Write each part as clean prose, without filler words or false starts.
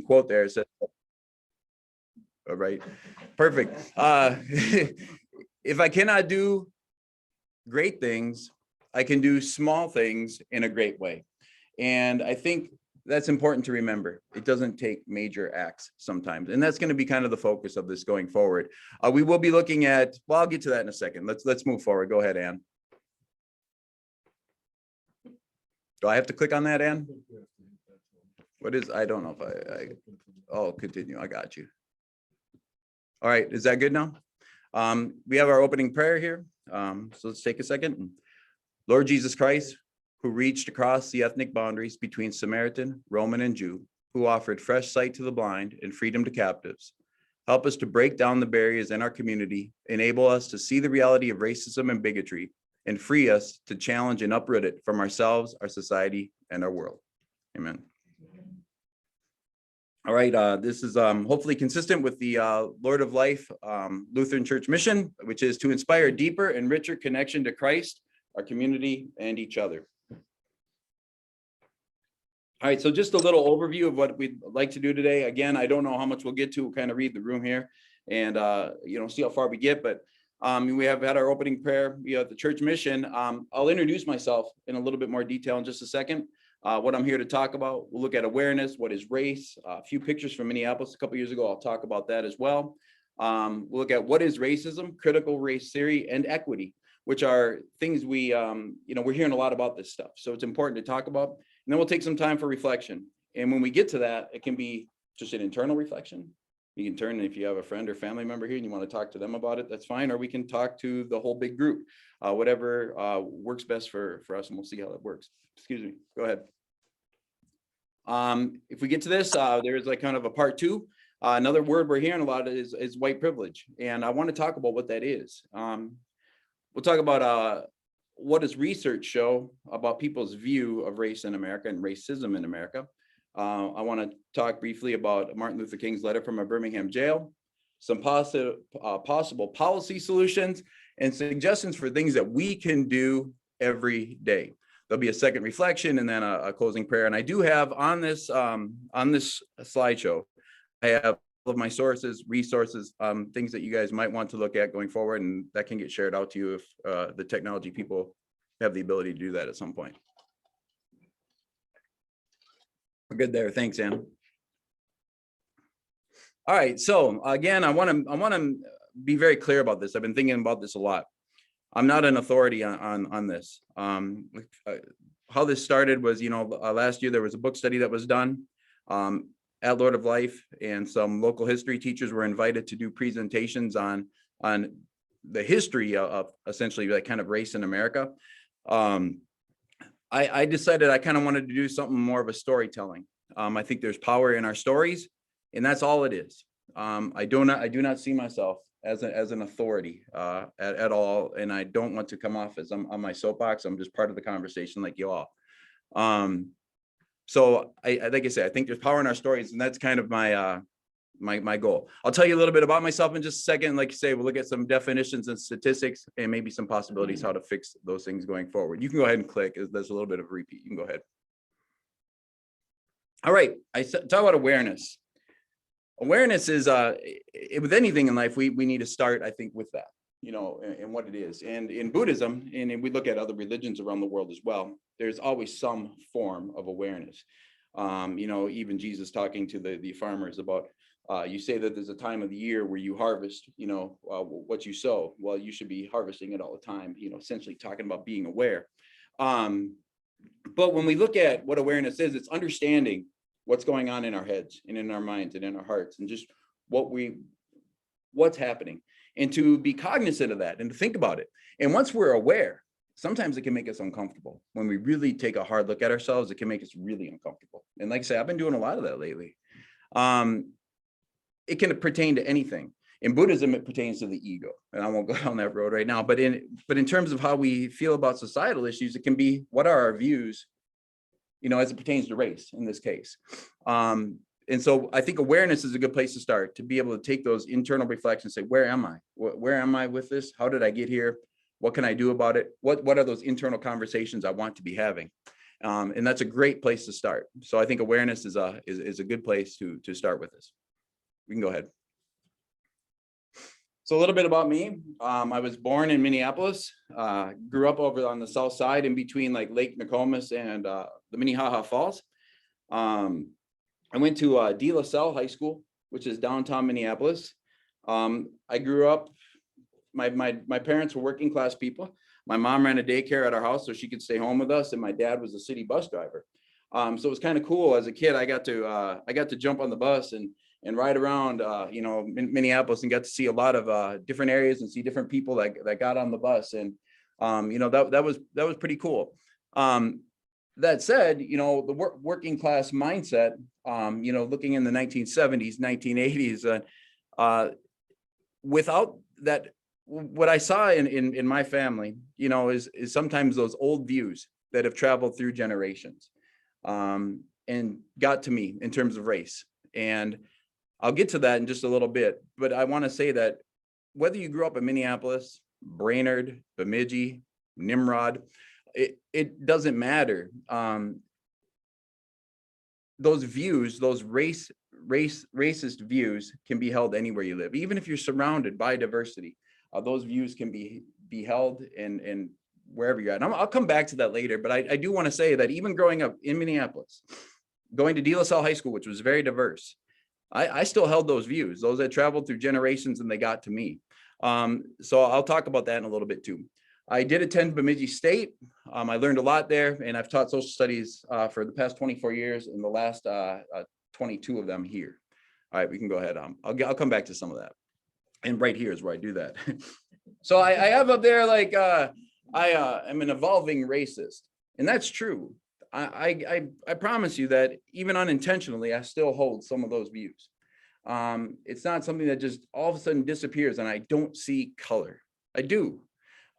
quote there. It says, all right, perfect. If I cannot do great things, I can do small things in a great way. And I think that's important to remember. It doesn't take major acts sometimes. And that's going to be kind of the focus of this going forward. We will be looking at, well, I'll get to that in a second. Let's move forward. Go ahead, Ann. Do I have to click on that, Ann? What is, I don't know if oh, continue. I got you. All right. Is that good now? We have our opening prayer here. So let's take a second. Lord Jesus Christ, who reached across the ethnic boundaries between Samaritan, Roman, and Jew, who offered fresh sight to the blind and freedom to captives. Help us to break down the barriers in our community, enable us to see the reality of racism and bigotry, and free us to challenge and uproot it from ourselves, our society, and our world. Amen. All right, this is hopefully consistent with the Lord of Life Lutheran Church mission, which is to inspire deeper and richer connection to Christ, our community, and each other. All right, so just a little overview of what we'd like to do today. Again, I don't know how much we'll get to. We'll kind of read the room here and see how far we get. But we have had our opening prayer. We have the church mission. I'll introduce myself in a little bit more detail in just a second. What I'm here to talk about. We'll look at awareness. What is race? A few pictures from Minneapolis a couple years ago. I'll talk about that as well. We'll look at what is racism, critical race theory, and equity, which are things we, we're hearing a lot about this stuff. So it's important to talk about. And then we'll take some time for reflection. And when we get to that, it can be just an internal reflection. You can turn, if you have a friend or family member here and you want to talk to them about it, that's fine. Or we can talk to the whole big group, whatever works best for us, and we'll see how that works. Excuse me, go ahead. If we get to this, there's like kind of a part two. Another word we're hearing a lot is white privilege. And I want to talk about what that is. We'll talk about what does research show about people's view of race in America and racism in America. I want to talk briefly about Martin Luther King's letter from a Birmingham jail, some possible policy solutions, and suggestions for things that we can do every day. There'll be a second reflection and then a closing prayer. And I do have on this slideshow, I have all of my sources, resources, things that you guys might want to look at going forward, and that can get shared out to you if the technology people have the ability to do that at some point. We're good there. Thanks, Ann. All right. So again, I want to be very clear about this. I've been thinking about this a lot. I'm not an authority on this. How this started was, last year there was a book study that was done at Lord of Life, and some local history teachers were invited to do presentations on the history of essentially like kind of race in America. I decided I kind of wanted to do something more of a storytelling. I think there's power in our stories, and that's all it is. I do not see myself as an authority at all, and I don't want to come off as I'm on my soapbox. I'm just part of the conversation like you all. So like I said, I think there's power in our stories, and that's kind of my my goal. I'll tell you a little bit about myself in just a second. Like you say, we'll look at some definitions and statistics and maybe some possibilities how to fix those things going forward. You can go ahead and click. There's a little bit of a repeat. You can go ahead. All right, I talk about awareness. Awareness is with anything in life, we need to start, I think, with that, and what it is. And in Buddhism, and we look at other religions around the world as well, there's always some form of awareness. Even Jesus talking to the farmers about, you say that there's a time of the year where you harvest, what you sow. Well, you should be harvesting it all the time, essentially talking about being aware. But when we look at what awareness is, it's understanding what's going on in our heads and in our minds and in our hearts, and just what's happening, and to be cognizant of that and to think about it. And once we're aware, sometimes it can make us uncomfortable. When we really take a hard look at ourselves, it can make us really uncomfortable. And like I say, I've been doing a lot of that lately. It can pertain to anything. In Buddhism, it pertains to the ego, and I won't go down that road right now. But in terms of how we feel about societal issues, it can be, what are our views, as it pertains to race in this case. And so I think awareness is a good place to start, to be able to take those internal reflections, say, where am I? Where am I with this? How did I get here? What can I do about it? What are those internal conversations I want to be having? And that's a great place to start. So I think awareness is a good place to start with this. We can go ahead. So a little bit about me. I was born in Minneapolis, grew up over on the south side in between like Lake Nokomis and the Minnehaha Falls. I went to De La Salle High School, which is downtown Minneapolis. I grew up, my parents were working class people. My mom ran a daycare at our house so she could stay home with us, and my dad was a city bus driver. So it was kind of cool. As a kid, I got to jump on the bus and ride around, Minneapolis, and got to see a lot of different areas and see different people that got on the bus. And, that was pretty cool. That said, the working class mindset, looking in the 1970s, 1980s, without that, what I saw in my family, is sometimes those old views that have traveled through generations, and got to me in terms of race. And I'll get to that in just a little bit, but I want to say that whether you grew up in Minneapolis, Brainerd, Bemidji, Nimrod, it doesn't matter. Those views, those racist views can be held anywhere you live, even if you're surrounded by diversity. Those views can be held in wherever you're at. And I'll come back to that later, but I do want to say that even growing up in Minneapolis, going to De La Salle High School, which was very diverse, I still held those views, those that traveled through generations, and they got to me. So I'll talk about that in a little bit too. I did attend Bemidji State. I learned a lot there, and I've taught social studies for the past 24 years, and the last 22 of them here. All right, we can go ahead. I'll come back to some of that. And right here is where I do that. So I have up there, like, I am an evolving racist, and that's true. I promise you that even unintentionally, I still hold some of those views. It's not something that just all of a sudden disappears and I don't see color. I do.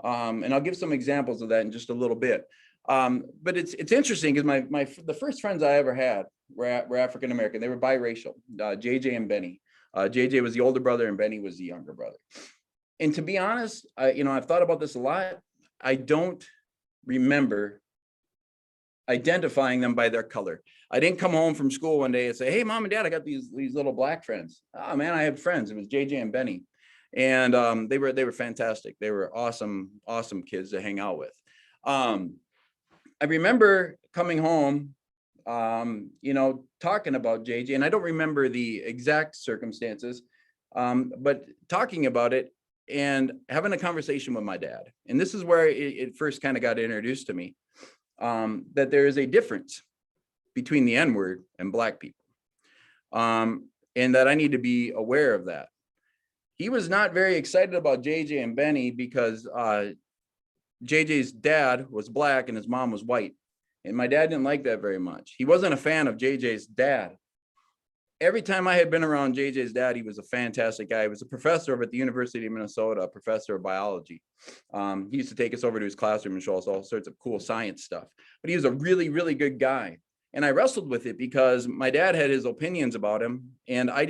And I'll give some examples of that in just a little bit. But it's interesting because the first friends I ever had were African American. They were biracial, JJ and Benny. JJ was the older brother and Benny was the younger brother. And to be honest, I've thought about this a lot. I don't remember identifying them by their color. I didn't come home from school one day and say, "Hey, mom and dad, I got these little black friends." Oh man, I had friends. It was JJ and Benny. And they were fantastic. They were awesome kids to hang out with. I remember coming home, talking about JJ, and I don't remember the exact circumstances, but talking about it and having a conversation with my dad. And this is where it first kind of got introduced to me, that there is a difference between the N-word and black people, and that I need to be aware of that. He was not very excited about JJ and Benny because JJ's dad was black and his mom was white. And my dad didn't like that very much. He wasn't a fan of JJ's dad. Every time I had been around JJ's dad, he was a fantastic guy. He was a professor over at the University of Minnesota, a professor of biology. He used to take us over to his classroom and show us all sorts of cool science stuff. But he was a really, really good guy. And I wrestled with it because my dad had his opinions about him. And I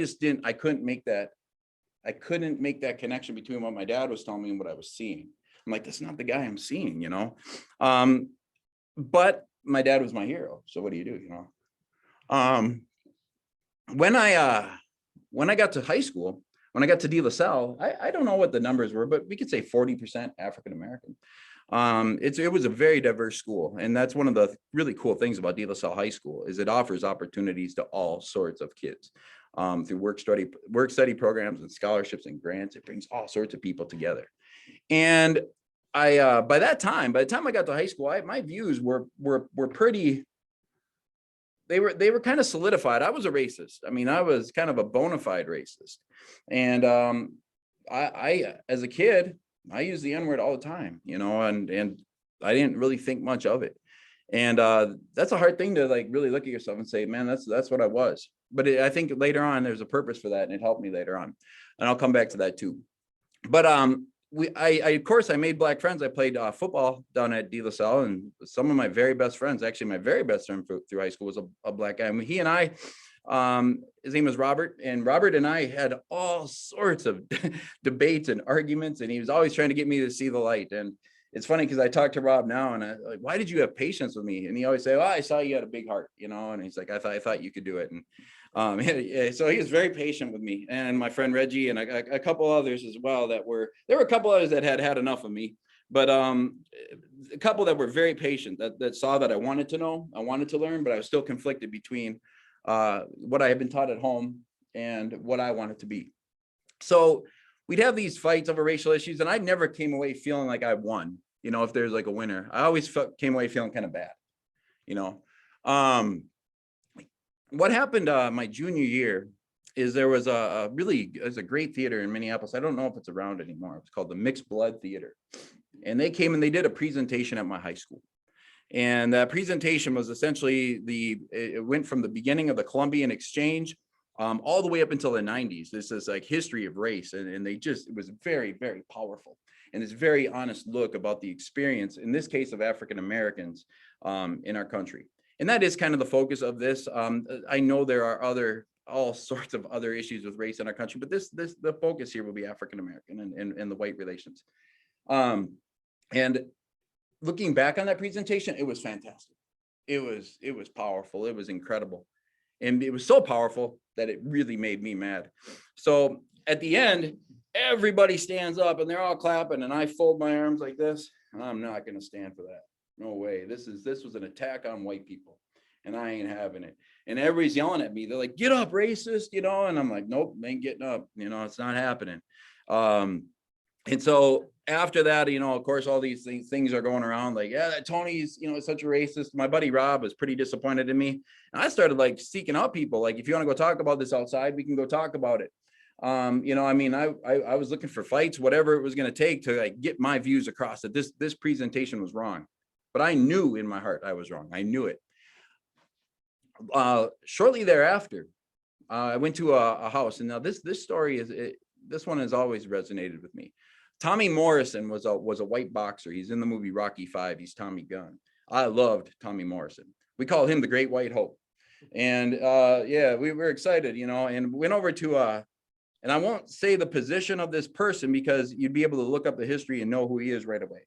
couldn't make that connection between what my dad was telling me and what I was seeing. I'm like, that's not the guy I'm seeing, but my dad was my hero. So what do you do, When I got to high school, when I got to De La Salle, I don't know what the numbers were, but we could say 40% African-American. It was a very diverse school. And that's one of the really cool things about De La Salle High School is it offers opportunities to all sorts of kids. Through work study programs and scholarships and grants. It brings all sorts of people together. And by the time I got to high school, my views were pretty, they were kind of solidified. I was a racist. I mean, I was kind of a bona fide racist. And I as a kid, I used the N-word all the time, and I didn't really think much of it. And that's a hard thing to really look at yourself and say, man, that's what I was. But I think later on, there's a purpose for that, and it helped me later on. And I'll come back to that too. But of course, I made black friends. I played football down at De La Salle, and some of my very best friends, actually my very best friend through high school was a black guy. I mean, he and I, his name was Robert, and Robert and I had all sorts of debates and arguments, and he was always trying to get me to see the light. And it's funny because I talked to Rob now and I like, why did you have patience with me? And he always say, oh, I saw you had a big heart, you know, and he's like, I thought you could do it. And so he was very patient with me, and my friend Reggie and a couple others as well there were a couple others that had enough of me, but a couple that were very patient that saw that I wanted to know, I wanted to learn, but I was still conflicted between what I had been taught at home and what I wanted to be. So we'd have these fights over racial issues, and I never came away feeling like I won. You know, if there's like a winner, I always came away feeling kind of bad, you know. What happened my junior year is there was a great theater in Minneapolis. I don't know if it's around anymore. It's called the Mixed Blood Theater. And they came and they did a presentation at my high school. And that presentation was essentially it went from the beginning of the Columbian Exchange all the way up until the 90s. This is like history of race. And it was very, very powerful. And it's very honest look about the experience, in this case, of African Americans in our country. And that is kind of the focus of this. I know there are all sorts of other issues with race in our country, but the focus here will be African American and the white relations. And looking back on that presentation, it was fantastic. It was powerful. It was incredible. And it was so powerful that it really made me mad. So at the end, everybody stands up and they're all clapping, and I fold my arms like this, and I'm not going to stand for that. No way. This was an attack on white people, and I ain't having it. And everybody's yelling at me. They're like, get up, racist, you know? And I'm like, nope, ain't getting up. You know, it's not happening. And so after that, you know, of course, all these things are going around like, yeah, that Tony's, you know, such a racist. My buddy Rob was pretty disappointed in me. And I started like seeking out people. Like, if you want to go talk about this outside, we can go talk about it. You know, I mean, I was looking for fights, whatever it was going to take to like get my views across that this presentation was wrong. But I knew in my heart I was wrong. I knew it. Shortly thereafter, I went to a house, and now this story this one has always resonated with me. Tommy Morrison was a white boxer. He's in the movie Rocky V. He's Tommy Gunn. I loved Tommy Morrison. We call him the Great White Hope. And yeah, we were excited, you know, and went over to and I won't say the position of this person because you'd be able to look up the history and know who he is right away.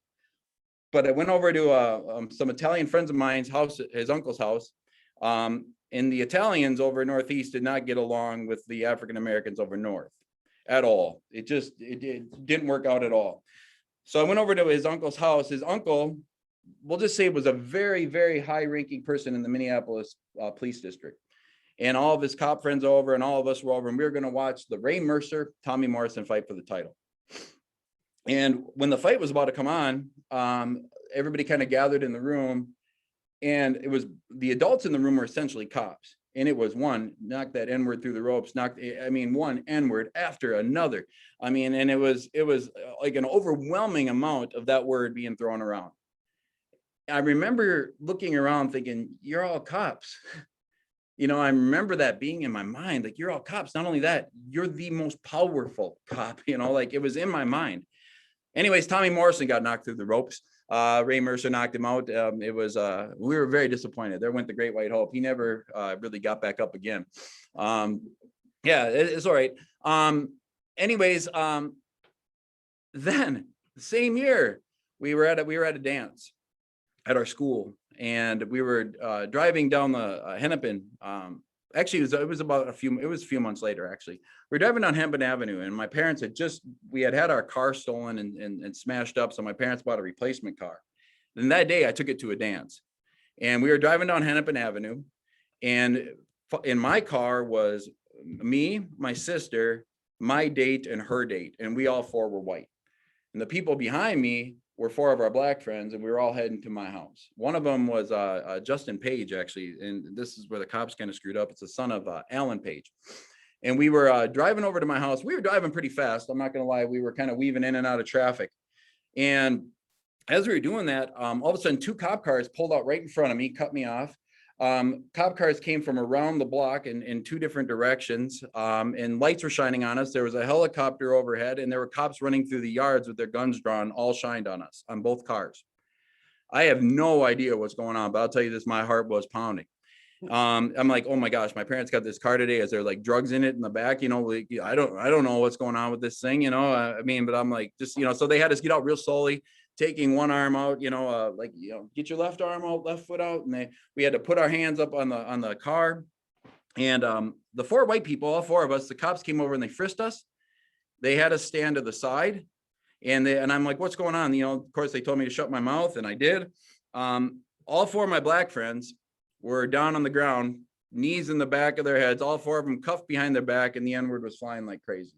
But I went over to some Italian friends of mine's house, his uncle's house. And the Italians over Northeast did not get along with the African Americans over North at all. It didn't work out at all. So I went over to his uncle's house. His uncle, we'll just say, was a very, very high ranking person in the Minneapolis police district. And all of his cop friends over, and all of us were over, and we were going to watch the Ray Mercer, Tommy Morrison fight for the title. And when the fight was about to come on, everybody kind of gathered in the room, and it was the adults in the room were essentially cops. And it was one, knock that N-word through the ropes, one N-word after another. I mean, and it was like an overwhelming amount of that word being thrown around. I remember looking around thinking, you're all cops. You know, I remember that being in my mind, like, you're all cops. Not only that, you're the most powerful cop, you know, like, it was in my mind. Anyways, Tommy Morrison got knocked through the ropes. Ray Mercer knocked him out. We were very disappointed. There went the Great White Hope. He never really got back up again. Yeah, it's all right. Anyways, then the same year we were at a dance at our school, and we were driving down the Hennepin. Actually, it was a few months later. Actually, we were driving down Hennepin Avenue, and my parents had our car stolen and smashed up. So my parents bought a replacement car. And that day I took it to a dance, and we were driving down Hennepin Avenue, and in my car was me, my sister, my date, and her date. And we all four were white. And the people behind me were four of our black friends, and we were all heading to my house. One of them was Justin Page, actually, and this is where the cops kind of screwed up. It's the son of Alan Page. And we were driving over to my house. We were driving pretty fast. I'm not going to lie. We were kind of weaving in and out of traffic. And as we were doing that, all of a sudden, two cop cars pulled out right in front of me, cut me off. Cop cars came from around the block in two different directions, and lights were shining on us. There was a helicopter overhead, and there were cops running through the yards with their guns drawn, all shined on us, on both cars. I have no idea what's going on, but I'll tell you this, my heart was pounding. I'm like, oh my gosh, my parents got this car today. Is there like drugs in it in the back? You know, like, I don't know what's going on with this thing, you know, I mean, but I'm like, just, you know, so they had us get out real slowly, taking one arm out, like, get your left arm out, left foot out. And we had to put our hands up on the car. And the 4 white people, all 4 of us, the cops came over and they frisked us. They had us stand to the side. And I'm like, what's going on? Of course, they told me to shut my mouth, and I did. All 4 of my black friends were down on the ground, knees in the back of their heads, all 4 of them cuffed behind their back, and the N-word was flying like crazy.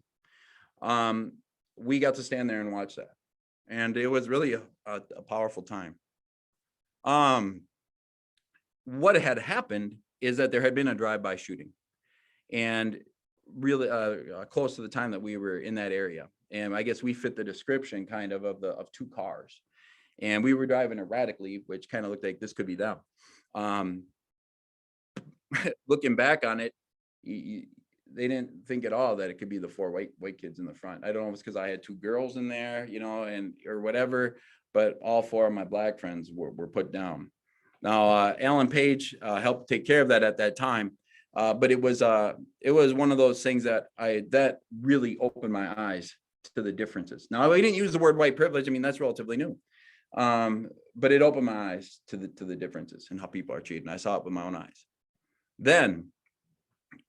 We got to stand there and watch that. And it was really a powerful time. What had happened is that there had been a drive-by shooting, and really close to the time that we were in that area. And I guess we fit the description kind of 2 cars. And we were driving erratically, which kind of looked like this could be them. Looking back on it, they didn't think at all that it could be the 4 white kids in the front. I don't know if it's because I had 2 girls in there, or whatever, but all 4 of my black friends were put down. Now, Alan Page helped take care of that at that time. But it was one of those things that really opened my eyes to the differences. Now, we didn't use the word white privilege. I mean, that's relatively new. But it opened my eyes to the differences and how people are treated. And I saw it with my own eyes. Then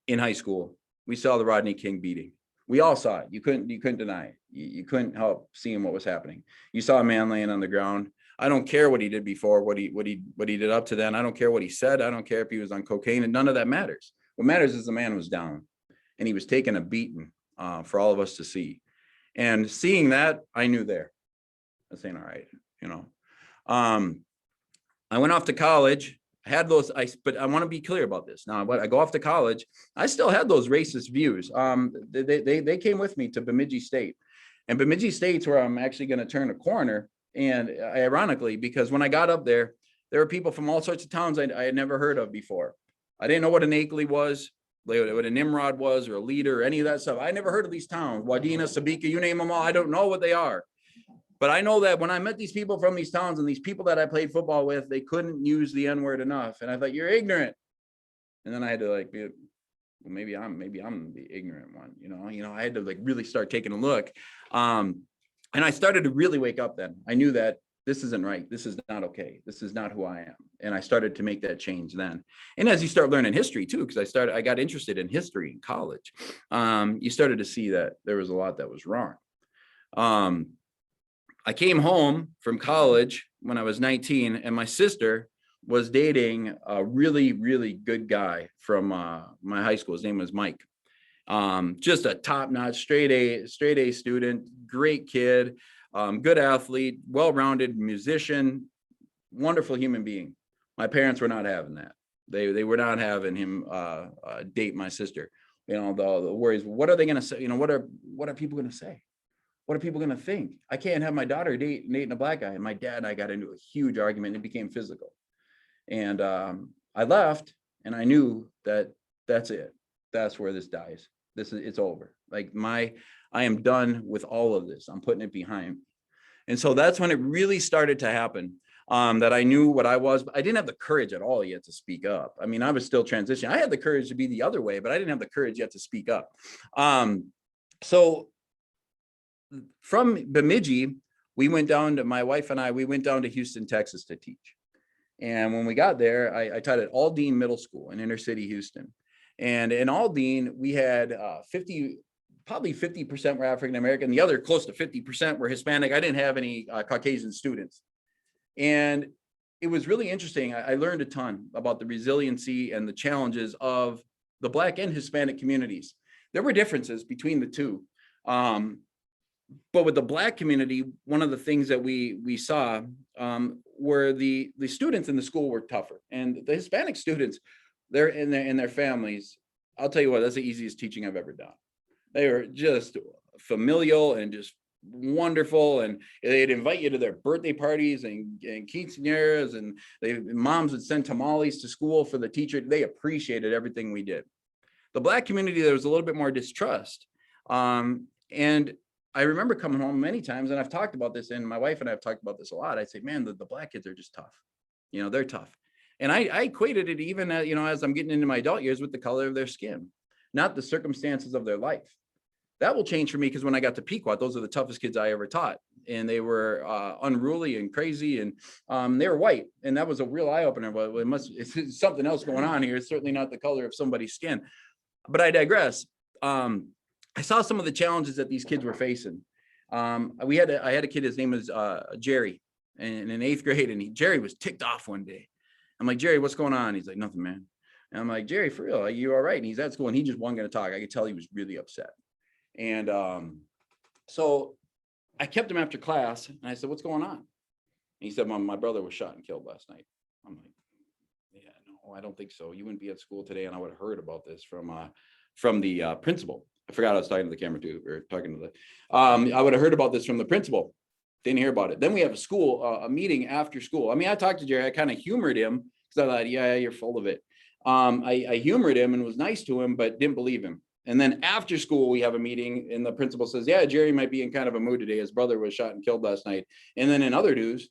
in high school, we saw the Rodney King beating. We all saw it. You couldn't deny it. You couldn't help seeing what was happening. You saw a man laying on the ground. I don't care what he did before, what he did up to then. I don't care what he said. I don't care if he was on cocaine, and none of that matters. What matters is the man was down, and he was taking a beating for all of us to see. And seeing that, I knew there. I was saying, all right, I went off to college. I had those, but I want to be clear about this. Now, when I go off to college, I still had those racist views. They came with me to Bemidji State, and Bemidji State's where I'm actually going to turn a corner. And ironically, because when I got up there were people from all sorts of towns I had never heard of before. I didn't know what an Akeley was, what a Nimrod was, or a Leader, or any of that stuff. I never heard of these towns. Wadena, Sabika, you name them all. I don't know what they are. But I know that when I met these people from these towns and these people that I played football with, they couldn't use the N-word enough. And I thought, you're ignorant. And then I had to be, well, maybe I'm the ignorant one. I had to really start taking a look. And I started to really wake up then. I knew that this isn't right. This is not okay. This is not who I am. And I started to make that change then. And as you start learning history too, because I got interested in history in college, you started to see that there was a lot that was wrong. I came home from college when I was 19, and my sister was dating a really, really good guy from my high school. His name was Mike. Just a top-notch, straight A student, great kid, good athlete, well-rounded musician, wonderful human being. My parents were not having that. They were not having him date my sister. The worries. What are they going to say? What are people going to say? What are people going to think? I can't have my daughter dating a black guy. And my dad and I got into a huge argument. It became physical. And I left, and I knew that that's it. That's where this dies. It's over. I am done with all of this. I'm putting it behind me. And so that's when it really started to happen, that I knew what I was, but I didn't have the courage at all yet to speak up. I mean, I was still transitioning. I had the courage to be the other way, but I didn't have the courage yet to speak up. So from Bemidji, my wife and I went down to Houston, Texas to teach. And when we got there, I taught at Aldine Middle School in inner city Houston. And in Aldine, we had probably 50% were African American. The other close to 50% were Hispanic. I didn't have any Caucasian students. And it was really interesting. I learned a ton about the resiliency and the challenges of the Black and Hispanic communities. There were differences between the two. But with the Black community, one of the things that we saw were the students in the school were tougher. And the Hispanic students, they're in their families. I'll tell you what, that's the easiest teaching I've ever done. They were just familial and just wonderful, and they'd invite you to their birthday parties and quinceañeras, and moms would send tamales to school for the teacher. They appreciated everything we did. The Black community, there was a little bit more distrust. And I remember coming home many times, and I've talked about this, and my wife and I have talked about this a lot. I'd say, man, the Black kids are just tough. They're tough. And I equated it even, as I'm getting into my adult years, with the color of their skin, not the circumstances of their life. That will change for me, because when I got to Pequot, those are the toughest kids I ever taught. And they were unruly and crazy, and they were white. And that was a real eye opener. But it's something else going on here. It's certainly not the color of somebody's skin. But I digress. I saw some of the challenges that these kids were facing. I had a kid, his name was Jerry, and in 8th grade, and Jerry was ticked off one day. I'm like, Jerry, what's going on? He's like, nothing, man. And I'm like, Jerry, for real, are you all right? And he's at school, and he just wasn't going to talk. I could tell he was really upset. And so I kept him after class, and I said, what's going on? And he said, my brother was shot and killed last night. I'm like, yeah, no, I don't think so. You wouldn't be at school today, and I would have heard about this from the principal. I forgot I was talking to the camera too, or talking to the, I would have heard about this from the principal. Didn't hear about it. Then we have a meeting after school. I mean, I talked to Jerry, I kind of humored him, because I thought, yeah, you're full of it. I humored him and was nice to him, but didn't believe him. And then after school, we have a meeting, and the principal says, yeah, Jerry might be in kind of a mood today. His brother was shot and killed last night. And then in other news,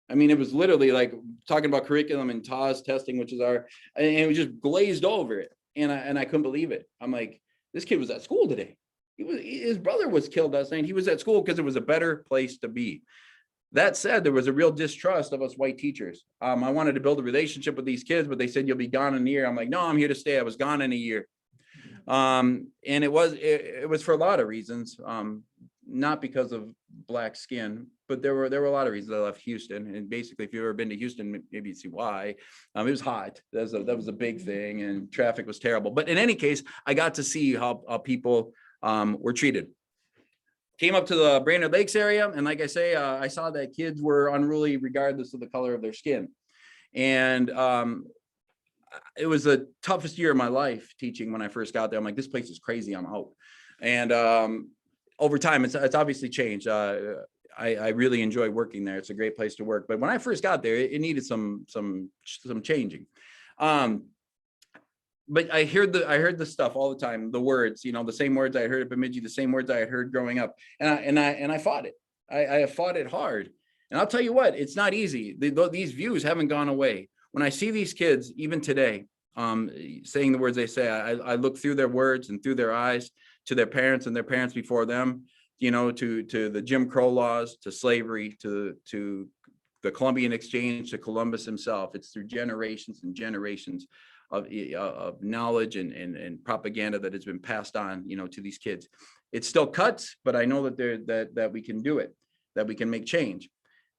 I mean, it was literally like talking about curriculum and TAS testing, which is and it was just glazed over it. And I couldn't believe it. I'm like, this kid was at school today. His brother was killed last night. He was at school because it was a better place to be. That said, there was a real distrust of us white teachers. I wanted to build a relationship with these kids, but they said, you'll be gone in a year. I'm like, no, I'm here to stay. I was gone in a year. And it was for a lot of reasons, not because of black skin, but there were a lot of reasons I left Houston. And basically, if you've ever been to Houston, maybe you see why. It was hot. That was a big thing, and traffic was terrible. But in any case, I got to see how people were treated. Came up to the Brainerd Lakes area, and like I say, I saw that kids were unruly regardless of the color of their skin. And it was the toughest year of my life teaching when I first got there. I'm like, this place is crazy, I'm out. And over time, it's obviously changed. I really enjoy working there. It's a great place to work. But when I first got there, it needed some changing. But I heard the stuff all the time, the words, the same words I heard at Bemidji, the same words I had heard growing up. And I fought it. I have fought it hard. And I'll tell you what, it's not easy. These views haven't gone away. When I see these kids, even today, saying the words they say, I look through their words and through their eyes to their parents and their parents before them, to the Jim Crow laws, to slavery, to the Columbian Exchange, to Columbus himself. It's through generations and generations of knowledge and propaganda that has been passed on, to these kids. It still cuts, but I know that we can do it, that we can make change.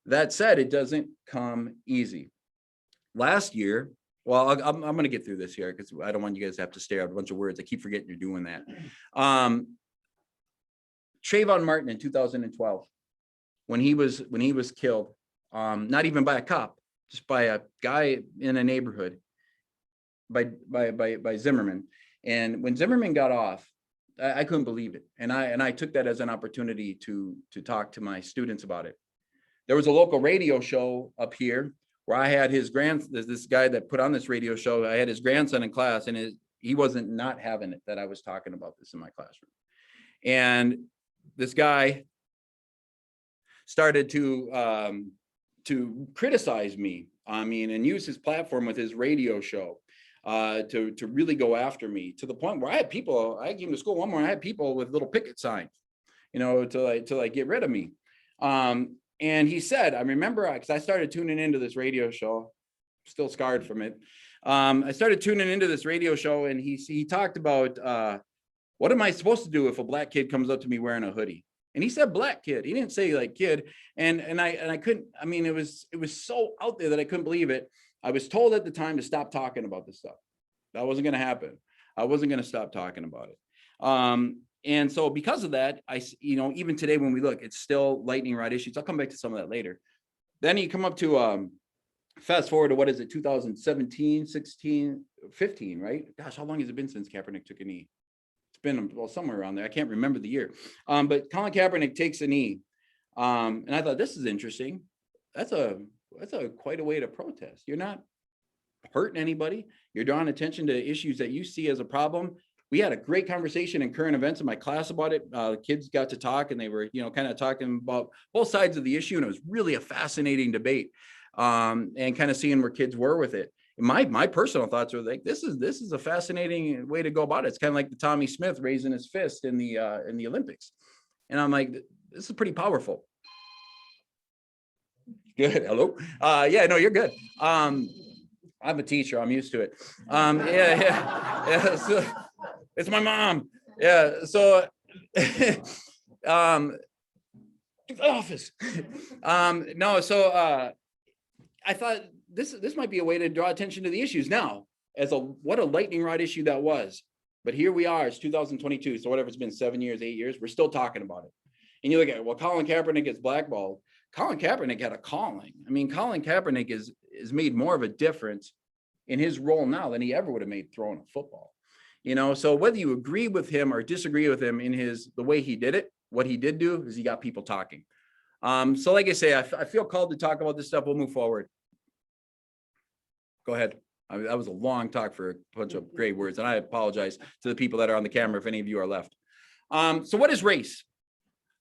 That said, it doesn't come easy. Last year, well, I'm going to get through this here because I don't want you guys to have to stare at a bunch of words. I keep forgetting you're doing that. Trayvon Martin in 2012, when he was killed, not even by a cop, just by a guy in a neighborhood, by Zimmerman. And when Zimmerman got off, I couldn't believe it. And I took that as an opportunity to talk to my students about it. There was a local radio show up here where I had this guy that put on this radio show. I had his grandson in class, and he wasn't not having it that I was talking about this in my classroom. And this guy started to criticize me, and use his platform with his radio show to really go after me, to the point where I came to school one morning, I had people with little picket signs, to get rid of me. And he said, I remember, because I started tuning into this radio show, still scarred from it. I started tuning into this radio show, and he talked about, what am I supposed to do if a black kid comes up to me wearing a hoodie? And he said black kid. He didn't say like kid. And I couldn't, it was so out there that I couldn't believe it. I was told at the time to stop talking about this stuff. That wasn't going to happen. I wasn't going to stop talking about it. And so because of that, even today when we look, it's still lightning rod issues. I'll come back to some of that later. Then you come up to, fast forward to, what is it, 2017, 16, 15, right? Gosh, how long has it been since Kaepernick took a knee? It's been, well, somewhere around there. I can't remember the year. But Colin Kaepernick takes a knee. And I thought, this is interesting. That's quite a way to protest. You're not hurting anybody. You're drawing attention to issues that you see as a problem. We had a great conversation in current events in my class about it. Kids got to talk, and they were, kind of talking about both sides of the issue. And it was really a fascinating debate, and kind of seeing where kids were with it. My personal thoughts were like, this is a fascinating way to go about it. It's kind of like the Tommy Smith raising his fist in the Olympics. And I'm like, this is pretty powerful. Good. Hello. Yeah, no, you're good. I'm a teacher. I'm used to it. Yeah. So, it's my mom. Yeah. So, office. No. So, I thought this might be a way to draw attention to the issues now. What a lightning rod issue that was. But here we are. It's 2022. So whatever it's been 7 years, 8 years, we're still talking about it. And you look at, well, Colin Kaepernick gets blackballed. Colin Kaepernick had a calling. I mean, Colin Kaepernick is made more of a difference in his role now than he ever would have made throwing a football. So whether you agree with him or disagree with him in the way he did it, what he did do is he got people talking. So like I say, I feel called to talk about this stuff. We'll move forward. Go ahead. That was a long talk for a bunch of great words, and I apologize to the people that are on the camera if any of you are left. So what is race?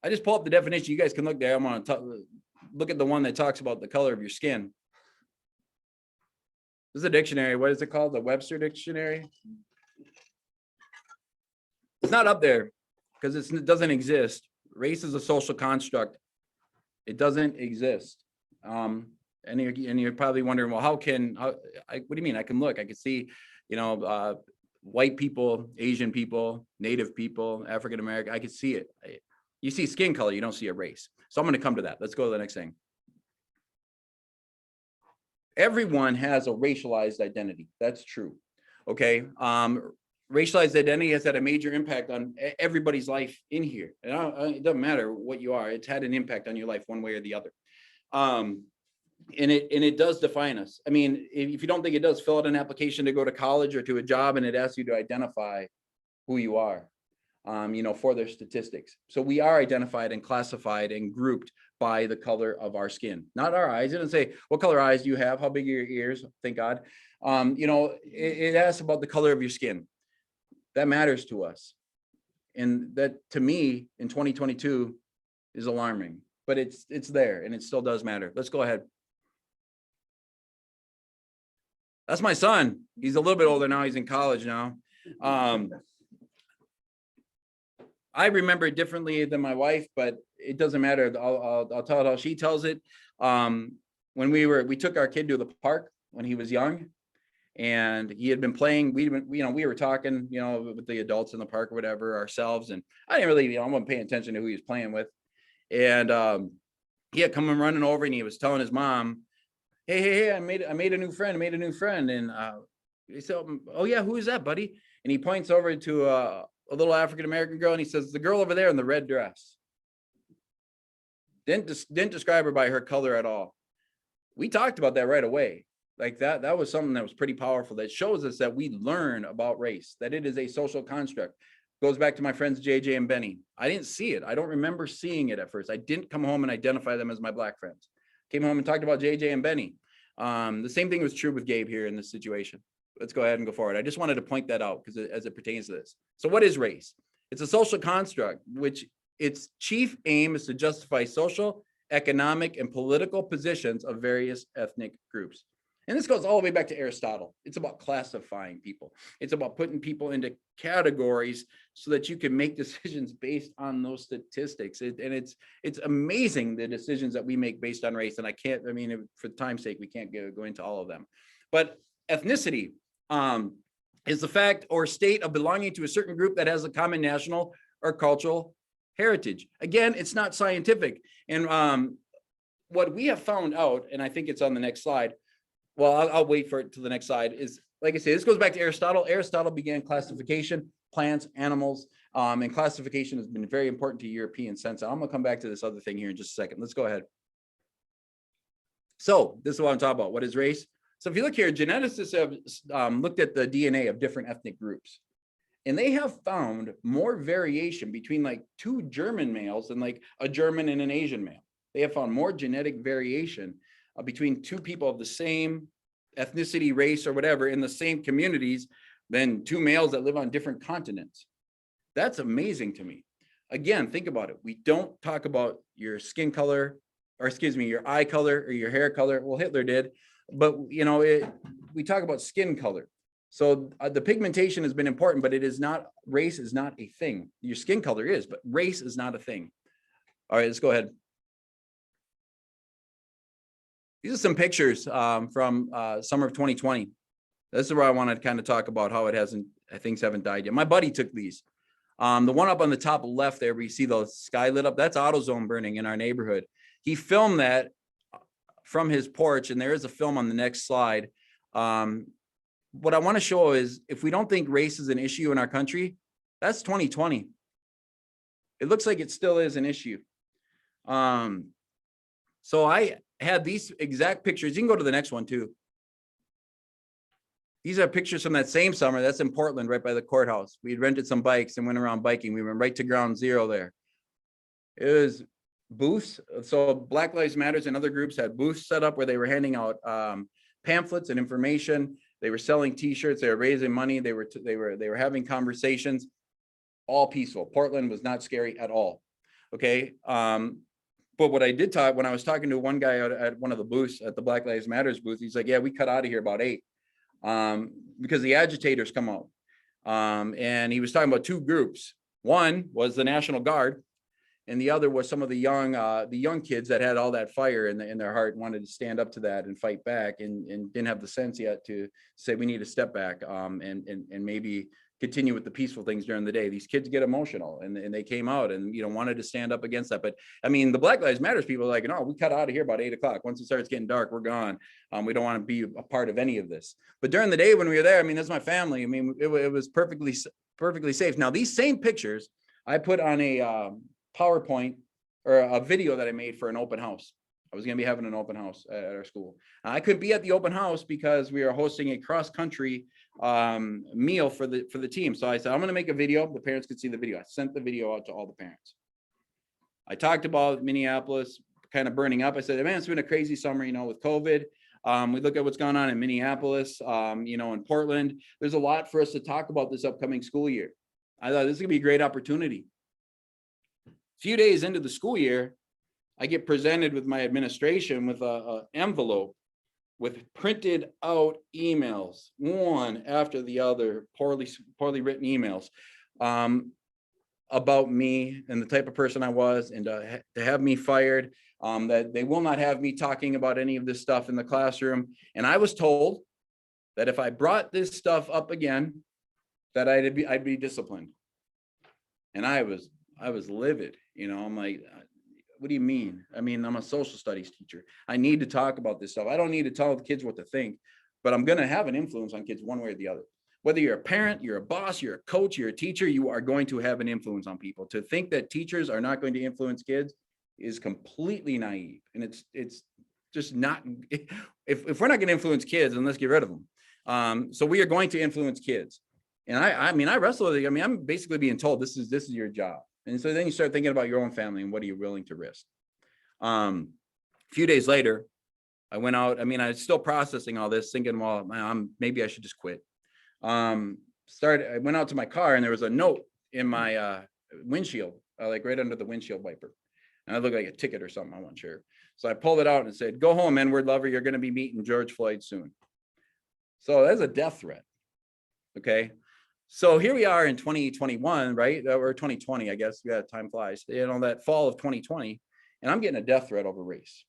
I just pull up the definition. You guys can look there. I'm going to look at the one that talks about the color of your skin. This is a dictionary. What is it called? The Webster Dictionary? It's not up there because it doesn't exist. Race is a social construct. It doesn't exist. And you're probably wondering, well, what do you mean? I can look. I can see, white people, Asian people, Native people, African American. I can see it. You see skin color, you don't see a race. So I'm going to come to that. Let's go to the next thing. Everyone has a racialized identity. That's true. Okay. Racialized identity has had a major impact on everybody's life in here. And it doesn't matter what you are. It's had an impact on your life one way or the other. And it does define us. I mean, if you don't think it does, fill out an application to go to college or to a job, and it asks you to identify who you are, for their statistics. So we are identified and classified and grouped by the color of our skin, not our eyes. It doesn't say what color eyes do you have, how big are your ears, thank God. It asks about the color of your skin. That matters to us. And that, to me, in 2022 is alarming, but it's there and it still does matter. Let's go ahead. That's my son. He's a little bit older now. He's in college now. I remember it differently than my wife, but it doesn't matter. I'll tell it how she tells it. When we took our kid to the park when he was young, and he had been playing. We were talking, with the adults in the park or whatever ourselves, and I didn't really, I wasn't paying attention to who he was playing with. And he had come running over, and he was telling his mom, "Hey, I made a new friend. And he said, "Oh yeah, who is that, buddy?" And he points over to a little African-American girl, and he says, "The girl over there in the red dress." Didn't describe her by her color at all. We talked about that right away. Like that was something that was pretty powerful. That shows us that we learn about race, that it is a social construct. Goes back to my friends JJ and Benny. I didn't see it. I don't remember seeing it at first. I didn't come home and identify them as my black friends. Came home and talked about JJ and Benny. The same thing was true with Gabe here in this situation. Let's go ahead and go forward. I just wanted to point that out because as it pertains to this. So what is race? It's a social construct, which its chief aim is to justify social, economic, and political positions of various ethnic groups. And this goes all the way back to Aristotle. It's about classifying people. It's about putting people into categories so that you can make decisions based on those statistics. It's amazing the decisions that we make based on race. And for time's sake, we can't go into all of them. But ethnicity is the fact or state of belonging to a certain group that has a common national or cultural heritage. Again, it's not scientific. And what we have found out, and I think it's on the next slide, well, I'll wait for it to the next slide, is, like I say, this goes back to Aristotle. Aristotle began classification, plants, animals, and classification has been very important to European sense. I'm gonna come back to this other thing here in just a second. Let's go ahead. So this is what I'm talking about. What is race? So if you look here, geneticists have looked at the DNA of different ethnic groups, and they have found more variation between like two German males than like a German and an Asian male. They have found more genetic variation between two people of the same ethnicity, race, or whatever in the same communities than two males that live on different continents. That's amazing to me. Again, think about it. We don't talk about your skin color, or excuse me, your eye color or your hair color. Well, Hitler did, but we talk about skin color. So the pigmentation has been important, but it is not, race is not a thing. Your skin color is, but race is not a thing. All right, let's go ahead. These are some pictures from summer of 2020. This is where I want to kind of talk about how it hasn't, things haven't died yet. My buddy took these. The one up on the top left there, where you see the sky lit up, that's AutoZone burning in our neighborhood. He filmed that from his porch, and there is a film on the next slide. What I want to show is, if we don't think race is an issue in our country, that's 2020. It looks like it still is an issue. So I had these exact pictures. You can go to the next one too. These are pictures from that same summer. That's in Portland, right by the courthouse. We had rented some bikes and went around biking. We went right to ground zero there. It was booths. So Black Lives Matters and other groups had booths set up where they were handing out pamphlets and information. They were selling T-shirts. They were raising money. They were having conversations. All peaceful. Portland was not scary at all. Okay. But what I did talk, when I was talking to one guy out at one of the booths at the Black Lives Matters booth, he's like, yeah, we cut out of here about 8 because the agitators come out. And he was talking about 2 groups. One was the National Guard, and the other was some of the young kids that had all that fire in their heart and wanted to stand up to that and fight back, and didn't have the sense yet to say we need to step back and maybe continue with the peaceful things during the day. These kids get emotional, and they came out and, you know, wanted to stand up against that. But I mean, the Black Lives Matters people are like, no, we cut out of here about 8 o'clock. Once it starts getting dark, we're gone. We don't want to be a part of any of this. But during the day when we were there, I mean, that's my family. I mean, it was perfectly safe. Now, these same pictures I put on a PowerPoint or a video that I made for an open house. I was going to be having an open house at our school. I couldn't be at the open house because we are hosting a cross-country meal for the team. So I said, I'm going to make a video. The parents could see the video. I sent the video out to all the parents. I talked about Minneapolis kind of burning up. I said, man, it's been a crazy summer, you know, with COVID. We look at what's going on in Minneapolis, you know, in Portland. There's a lot for us to talk about this upcoming school year. I thought this is going to be a great opportunity. A few days into the school year, I get presented with my administration with a envelope with printed out emails, one after the other, poorly written emails about me and the type of person I was, and to have me fired, that they will not have me talking about any of this stuff in the classroom. And I was told that if I brought this stuff up again, that I'd be disciplined. And I was livid, you know. I'm like, what do you mean? I mean, I'm a social studies teacher. I need to talk about this stuff. I don't need to tell the kids what to think, but I'm going to have an influence on kids one way or the other. Whether you're a parent, you're a boss, you're a coach, you're a teacher, you are going to have an influence on people. To think that teachers are not going to influence kids is completely naive. And it's just not, if we're not going to influence kids, then let's get rid of them. So we are going to influence kids. And I mean, I wrestle with it. I mean, I'm basically being told this is your job. And so then you start thinking about your own family and what are you willing to risk? A few days later, I went out. I mean, I was still processing all this, thinking, well, maybe I should just quit. I went out to my car, and there was a note in my windshield, like right under the windshield wiper. And I looked like a ticket or something. I wasn't sure. So I pulled it out and said, "Go home, N-word lover. You're going to be meeting George Floyd soon." So that's a death threat. Okay. So here we are in 2021, right? Or 2020, I guess. Yeah, time flies. You know, that fall of 2020, and I'm getting a death threat over race.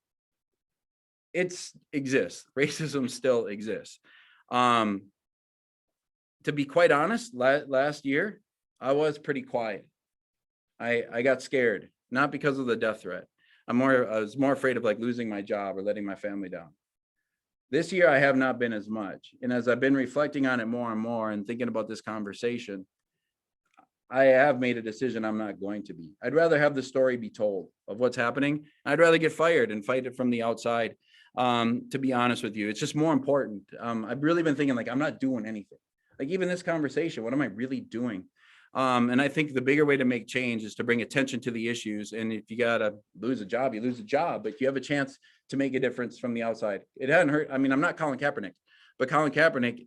It exists. Racism still exists. To be quite honest, last year, I was pretty quiet. I got scared, not because of the death threat. I was more afraid of like losing my job or letting my family down. This year, I have not been as much. And as I've been reflecting on it more and more and thinking about this conversation, I have made a decision I'm not going to be. I'd rather have the story be told of what's happening. I'd rather get fired and fight it from the outside, to be honest with you. It's just more important. I've really been thinking, like, I'm not doing anything. Like, even this conversation, what am I really doing? And I think the bigger way to make change is to bring attention to the issues. And if you got to lose a job, you lose a job, but you have a chance to make a difference from the outside. It hadn't hurt. I mean, I'm not Colin Kaepernick, but Colin Kaepernick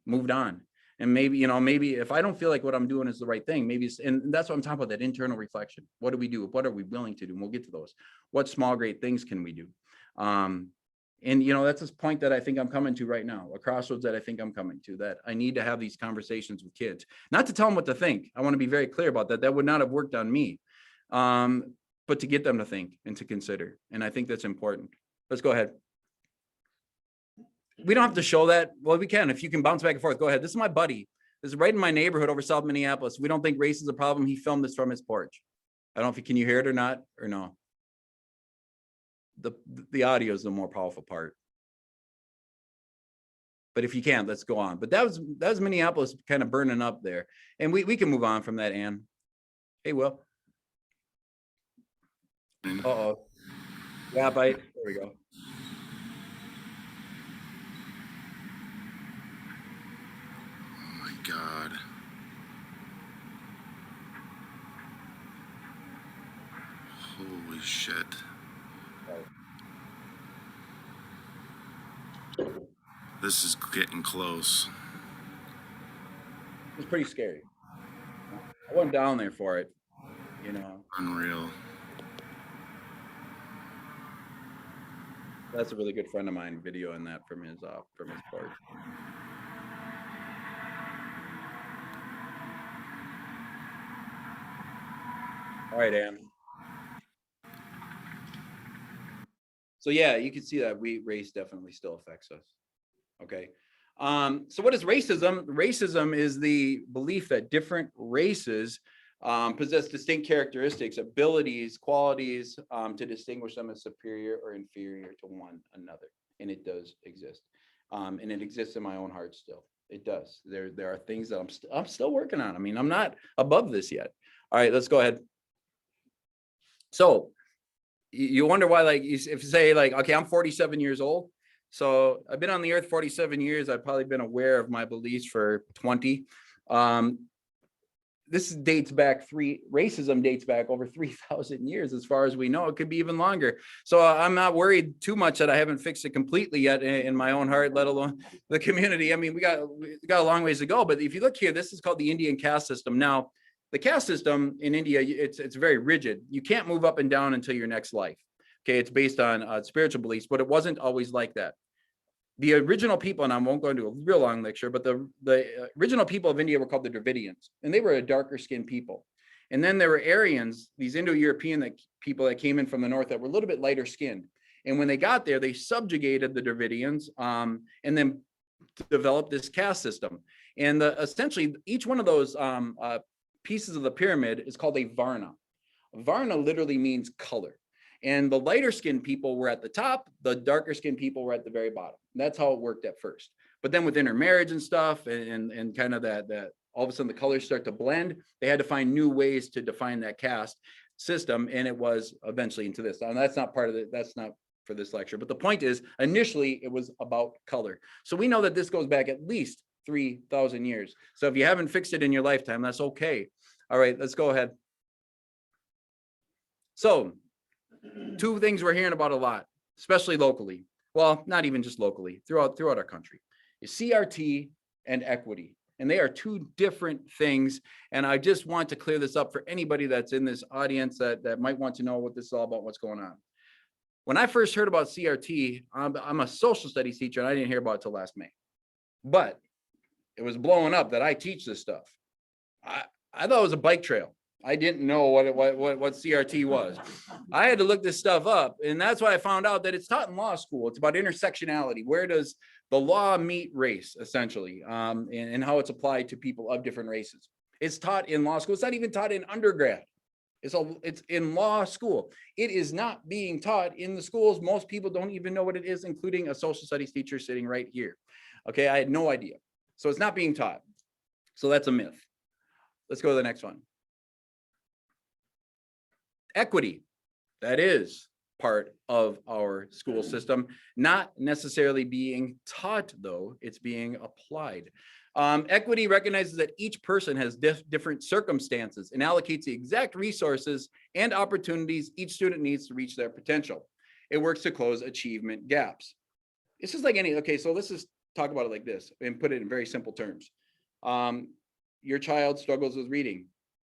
moved on. And maybe, you know, maybe if I don't feel like what I'm doing is the right thing, maybe and that's what I'm talking about, that internal reflection. What do we do? What are we willing to do? And we'll get to those. What small, great things can we do? And, that's this point that I think I'm coming to right now, a crossroads that I think I'm coming to, that I need to have these conversations with kids, not to tell them what to think. I want to be very clear about that. That would not have worked on me, but to get them to think and to consider. And I think that's important. Let's go ahead. We don't have to show that. Well, we can. If you can bounce back and forth, go ahead. This is my buddy. This is right in my neighborhood over South Minneapolis. We don't think race is a problem. He filmed this from his porch. I don't know if can you hear it or not, or no? The audio is the more powerful part. But if you can't, let's go on. But that was Minneapolis kind of burning up there. And we can move on from that, Ann. Hey, Will. Uh-oh. Yeah, bite. There we go. Oh my God. Holy shit. This is getting close. It's pretty scary. I went down there for it, Unreal. That's a really good friend of mine videoing that from his porch. All right, Ann. So yeah, you can see that race definitely still affects us. Okay. So what is racism? Racism is the belief that different races possess distinct characteristics, abilities, qualities to distinguish them as superior or inferior to one another. And it does exist. And it exists in my own heart still. It does. There are things that I'm still working on. I mean, I'm not above this yet. All right, let's go ahead. So you wonder why, like, if you say, like, okay, I'm 47 years old. So I've been on the earth 47 years. I've probably been aware of my beliefs for 20. This dates back racism dates back over 3,000 years, as far as we know. It could be even longer. So I'm not worried too much that I haven't fixed it completely yet in my own heart, let alone the community. I mean, we got a long ways to go. But if you look here, this is called the Indian caste system. Now, the caste system in India, it's very rigid. You can't move up and down until your next life. Okay, it's based on spiritual beliefs, but it wasn't always like that. The original people, and I won't go into a real long lecture, but the original people of India were called the Dravidians, and they were a darker skinned people. And then there were Aryans, these Indo-European people that came in from the north that were a little bit lighter skinned. And when they got there, they subjugated the Dravidians and then developed this caste system. And essentially, each one of those pieces of the pyramid is called a Varna. Varna literally means color. And the lighter skinned people were at the top, the darker skinned people were at the very bottom. That's how it worked at first. But then with intermarriage and stuff and kind of that all of a sudden the colors start to blend, they had to find new ways to define that caste system. And it was eventually into this. And that's not part of it. That's not for this lecture. But the point is, initially it was about color. So we know that this goes back at least 3,000 years. So if you haven't fixed it in your lifetime, that's okay. All right, let's go ahead. So two things we're hearing about a lot, especially locally. Well, not even just locally, throughout our country, is CRT and equity. And they are two different things. And I just want to clear this up for anybody that's in this audience that might want to know what this is all about, what's going on. When I first heard about CRT, I'm a social studies teacher, and I didn't hear about it till last May. But it was blowing up that I teach this stuff. I thought it was a bike trail. I didn't know what CRT was. I had to look this stuff up, and that's why I found out that it's taught in law school. It's about intersectionality. Where does the law meet race, essentially, and how it's applied to people of different races? It's taught in law school. It's not even taught in undergrad. It's in law school. It is not being taught in the schools. Most people don't even know what it is, including a social studies teacher sitting right here. Okay, I had no idea. So it's not being taught. So that's a myth. Let's go to the next one. Equity, that is part of our school system, not necessarily being taught, though, it's being applied. Equity recognizes that each person has different circumstances and allocates the exact resources and opportunities each student needs to reach their potential. It works to close achievement gaps. It's just like okay, so let's just talk about it like this and put it in very simple terms. Your child struggles with reading.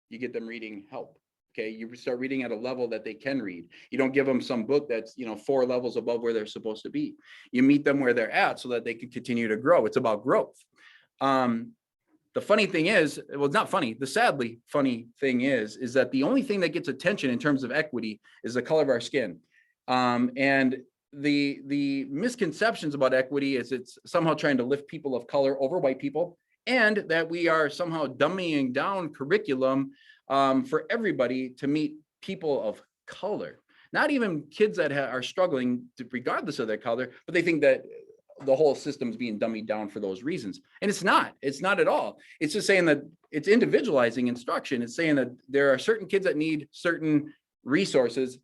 You get them reading help. Okay, you start reading at a level that they can read. You don't give them some book that's, 4 levels above where they're supposed to be. You meet them where they're at so that they can continue to grow. It's about growth. The funny thing is, well, it's not funny. The sadly funny thing is that the only thing that gets attention in terms of equity is the color of our skin. And the misconceptions about equity is it's somehow trying to lift people of color over white people, and that we are somehow dumbing down curriculum for everybody to meet people of color. Not even kids that are struggling regardless of their color, but they think that the whole system is being dummied down for those reasons. And it's not at all. It's just saying that it's individualizing instruction. It's saying that there are certain kids that need certain resources,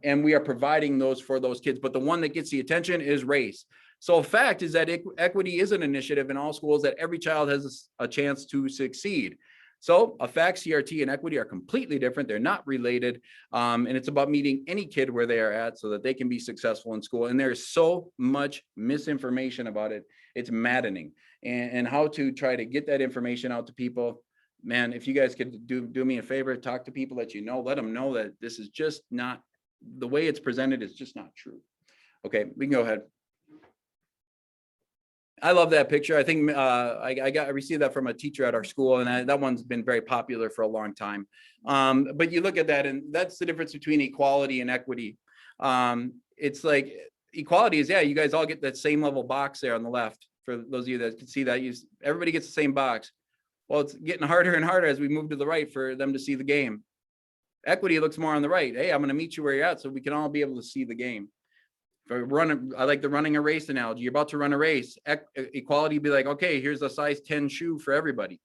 and we are providing those for those kids. But the one that gets the attention is race. So fact is that equity is an initiative in all schools that every child has a chance to succeed. So a fact, CRT, and equity are completely different. They're not related. And it's about meeting any kid where they are at so that they can be successful in school. And there's so much misinformation about it. It's maddening. And how to try to get that information out to people. Man, if you guys could do me a favor, talk to people that let them know that this is just not, the way it's presented is just not true. Okay, we can go ahead. I love that picture. I think I received that from a teacher at our school, and that one's been very popular for a long time. But you look at that, and that's the difference between equality and equity. It's like equality is, yeah, you guys all get that same level box there on the left. For those of you that can see that, everybody gets the same box. Well, it's getting harder and harder as we move to the right for them to see the game. Equity looks more on the right. Hey, I'm going to meet you where you're at so we can all be able to see the game. I like the running a race analogy. You're about to run a race. Equality be like, okay, here's a size 10 shoe for everybody.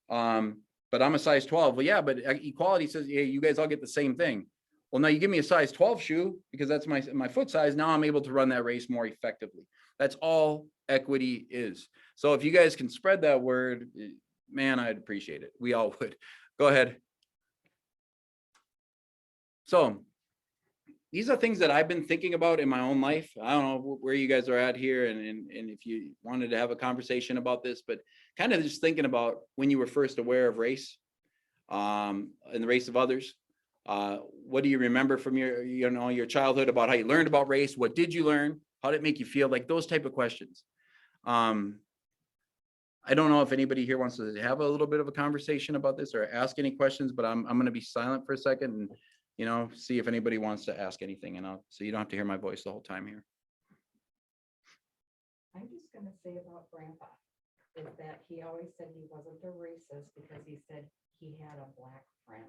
But I'm a size 12. Well, yeah, but equality says, yeah, you guys all get the same thing. Well, now you give me a size 12 shoe because that's my foot size. Now I'm able to run that race more effectively. That's all equity is. So if you guys can spread that word, man, I'd appreciate it. We all would. Go ahead. So these are things that I've been thinking about in my own life. I don't know where you guys are at here, and if you wanted to have a conversation about this, but kind of just thinking about when you were first aware of race, and the race of others. What do you remember from your childhood about how you learned about race? What did you learn? How did it make you feel? Like those type of questions. I don't know if anybody here wants to have a little bit of a conversation about this or ask any questions, but I'm going to be silent for a second and see if anybody wants to ask anything, and so you don't have to hear my voice the whole time here. I'm just going to say about Grandpa is that he always said he wasn't a racist because he said he had a black friend.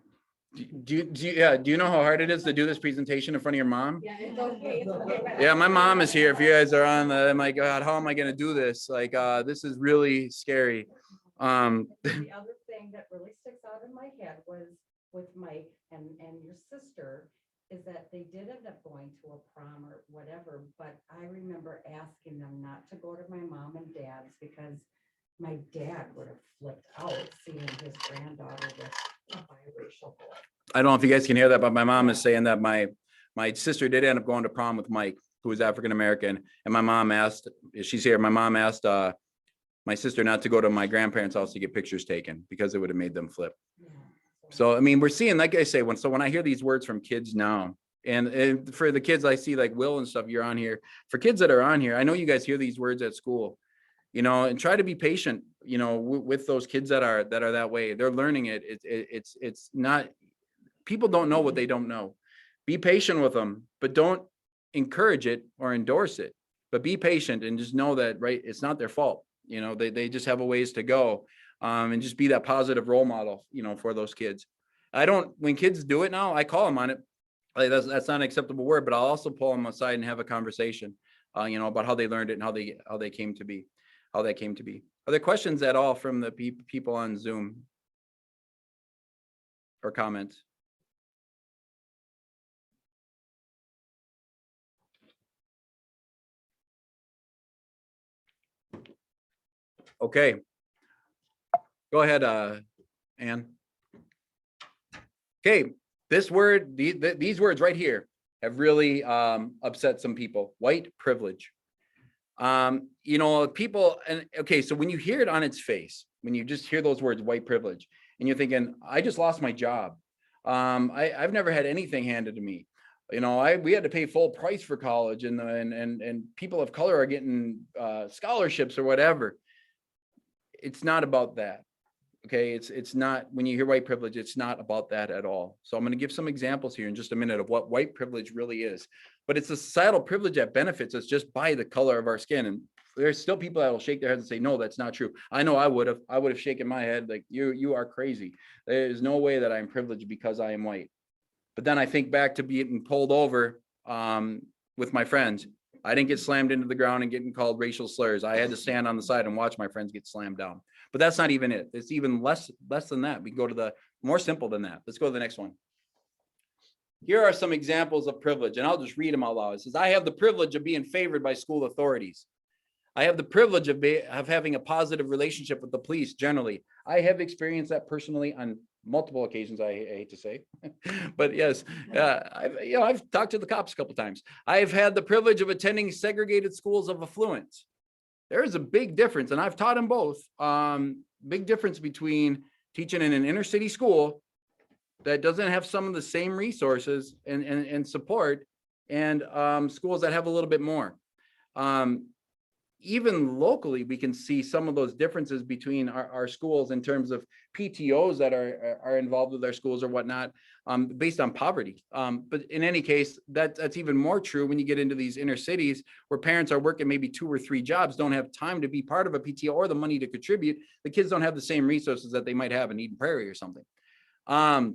Do you know how hard it is to do this presentation in front of your mom? Yeah, it's okay. It's okay. Yeah, my mom is here. If you guys are on oh my God, how am I going to do this? Like, this is really scary. The other thing that really sticks out in my head was with Mike and your sister is that they did end up going to a prom or whatever, but I remember asking them not to go to my mom and dad's because my dad would have flipped out seeing his granddaughter with a biracial boy. I don't know if you guys can hear that, but my mom is saying that my sister did end up going to prom with Mike, who was African American, and my mom asked, she's here, my mom asked my sister not to go to my grandparents' house to get pictures taken because it would have made them flip. Yeah. So, I mean, we're seeing, like I say, when I hear these words from kids now, and for the kids I see like Will and stuff, you're on here. For kids that are on here, I know you guys hear these words at school, and try to be patient, with those kids that are that way. They're learning it. It's not, people don't know what they don't know. Be patient with them, but don't encourage it or endorse it. But be patient and just know that, right, it's not their fault. They just have a ways to go. And just be that positive role model, for those kids. When kids do it now, I call them on it. Like that's not an acceptable word, but I'll also pull them aside and have a conversation, about how they learned it and how they came to be, how that came to be. Are there questions at all from the people on Zoom or comments? Okay. Go ahead, Ann. Okay, these words right here have really upset some people. White privilege. People, and okay, so when you hear it on its face, when you just hear those words, white privilege, and you're thinking, I just lost my job. I've never had anything handed to me. You know, we had to pay full price for college, and people of color are getting scholarships or whatever. It's not about that. Okay, it's not, when you hear white privilege, it's not about that at all. So I'm going to give some examples here in just a minute of what white privilege really is. But it's a societal privilege that benefits us just by the color of our skin. And there's still people that will shake their heads and say, no, that's not true. I know I would have shaken my head like, you are crazy. There's no way that I'm privileged because I am white. But then I think back to being pulled over with my friends. I didn't get slammed into the ground and getting called racial slurs. I had to stand on the side and watch my friends get slammed down. But that's not even it. It's even less than that. We go to the more simple than that. Let's go to the next one. Here are some examples of privilege, and I'll just read them out loud. It says, I have the privilege of being favored by school authorities. I have the privilege of having a positive relationship with the police generally. I have experienced that personally on multiple occasions, I hate to say, but yes, I've talked to the cops a couple of times. I've had the privilege of attending segregated schools of affluence. There is a big difference, and I've taught them both. Big difference between teaching in an inner city school that doesn't have some of the same resources and support, and schools that have a little bit more. Even locally, we can see some of those differences between our schools in terms of PTOs that are involved with our schools or whatnot, based on poverty. But in any case, that's even more true when you get into these inner cities where parents are working maybe 2 or 3 jobs, don't have time to be part of a PTO or the money to contribute. The kids don't have the same resources that they might have in Eden Prairie or something. I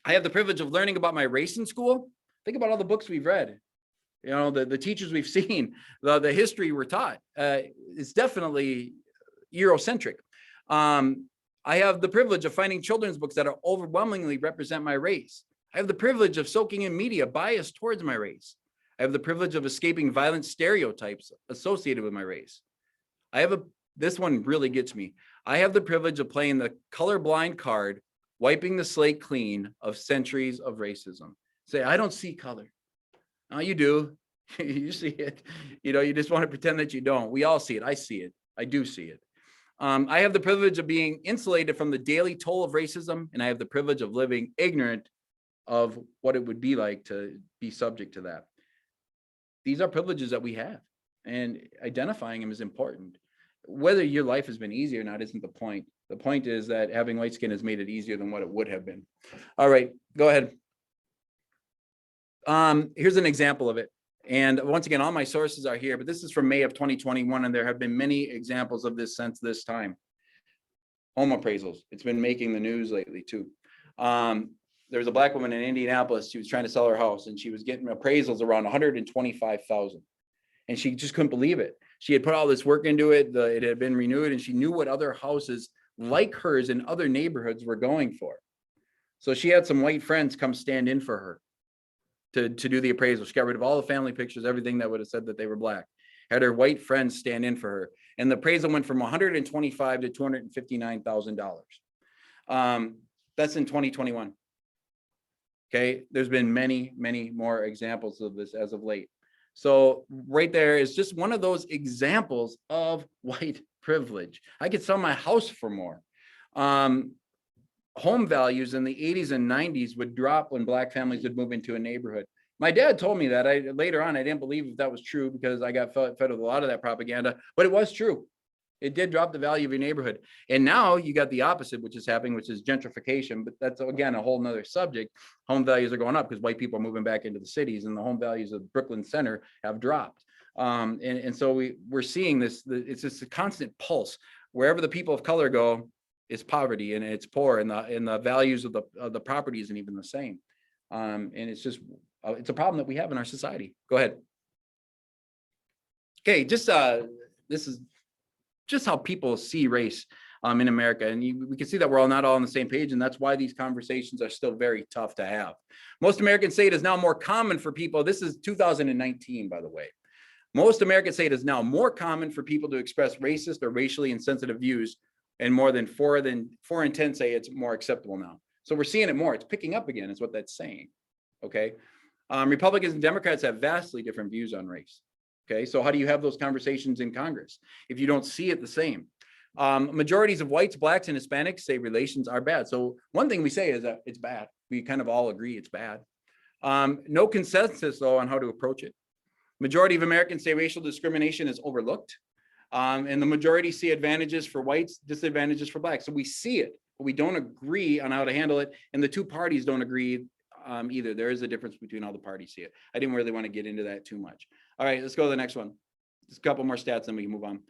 have the privilege of learning about my race in school. Think about all the books we've read. You know, the teachers we've seen, the history we're taught, it's definitely Eurocentric. I have the privilege of finding children's books that overwhelmingly represent my race. I have the privilege of soaking in media biased towards my race. I have the privilege of escaping violent stereotypes associated with my race. This one really gets me. I have the privilege of playing the colorblind card, wiping the slate clean of centuries of racism. Say, I don't see color. No, you do. You see it. You know, you just want to pretend that you don't. We all see it. I see it. I do see it. I have the privilege of being insulated from the daily toll of racism, and I have the privilege of living ignorant of what it would be like to be subject to that. These are privileges that we have, and identifying them is important. Whether your life has been easy or not isn't the point. The point is that having white skin has made it easier than what it would have been. All right, go ahead. Here's an example of it. And once again, all my sources are here, but this is from May of 2021, and there have been many examples of this since this time. Home appraisals. It's been making the news lately too. There was a black woman in Indianapolis. She was trying to sell her house, and she was getting appraisals around $125,000. And she just couldn't believe it. She had put all this work into it. It had been renewed, and she knew what other houses like hers in other neighborhoods were going for. So she had some white friends come stand in for her to do the appraisal. She got rid of all the family pictures, everything that would have said that they were black. Had her white friends stand in for her. And the appraisal went from $125,000 to $259,000. That's in 2021. Okay, there's been many, many more examples of this as of late. So right there is just one of those examples of white privilege. I could sell my house for more. Home values in the 80s and 90s would drop when black families would move into a neighborhood. My dad told me that. Later on, I didn't believe if that was true because I got fed with a lot of that propaganda, but it was true. It did drop the value of your neighborhood. And now you got the opposite, which is happening, which is gentrification. But that's, again, a whole nother subject. Home values are going up because white people are moving back into the cities, and the home values of Brooklyn Center have dropped. And so we're seeing this, it's just a constant pulse. Wherever the people of color go, is poverty, and it's poor, and the values of the property isn't even the same. And it's just, it's a problem that we have in our society. Go ahead. Okay, just this is just how people see race in America. And we can see that we're all not all on the same page, and that's why these conversations are still very tough to have. Most Americans say it is now more common for people, this is 2019, by the way. Most Americans say it is now more common for people to express racist or racially insensitive views, and more than 4 in 10 say it's more acceptable now. So we're seeing it more. It's picking up again, is what that's saying. Okay. Republicans and Democrats have vastly different views on race. Okay. So how do you have those conversations in Congress if you don't see it the same? Majorities of whites, blacks, and Hispanics say relations are bad. So one thing we say is that it's bad. We kind of all agree it's bad. No consensus, though, on how to approach it. Majority of Americans say racial discrimination is overlooked. And the majority see advantages for whites, disadvantages for blacks. So we see it, but we don't agree on how to handle it. And the two parties don't agree either. There is a difference between how the parties see it. I didn't really want to get into that too much. All right, let's go to the next one. Just a couple more stats, then we can move on.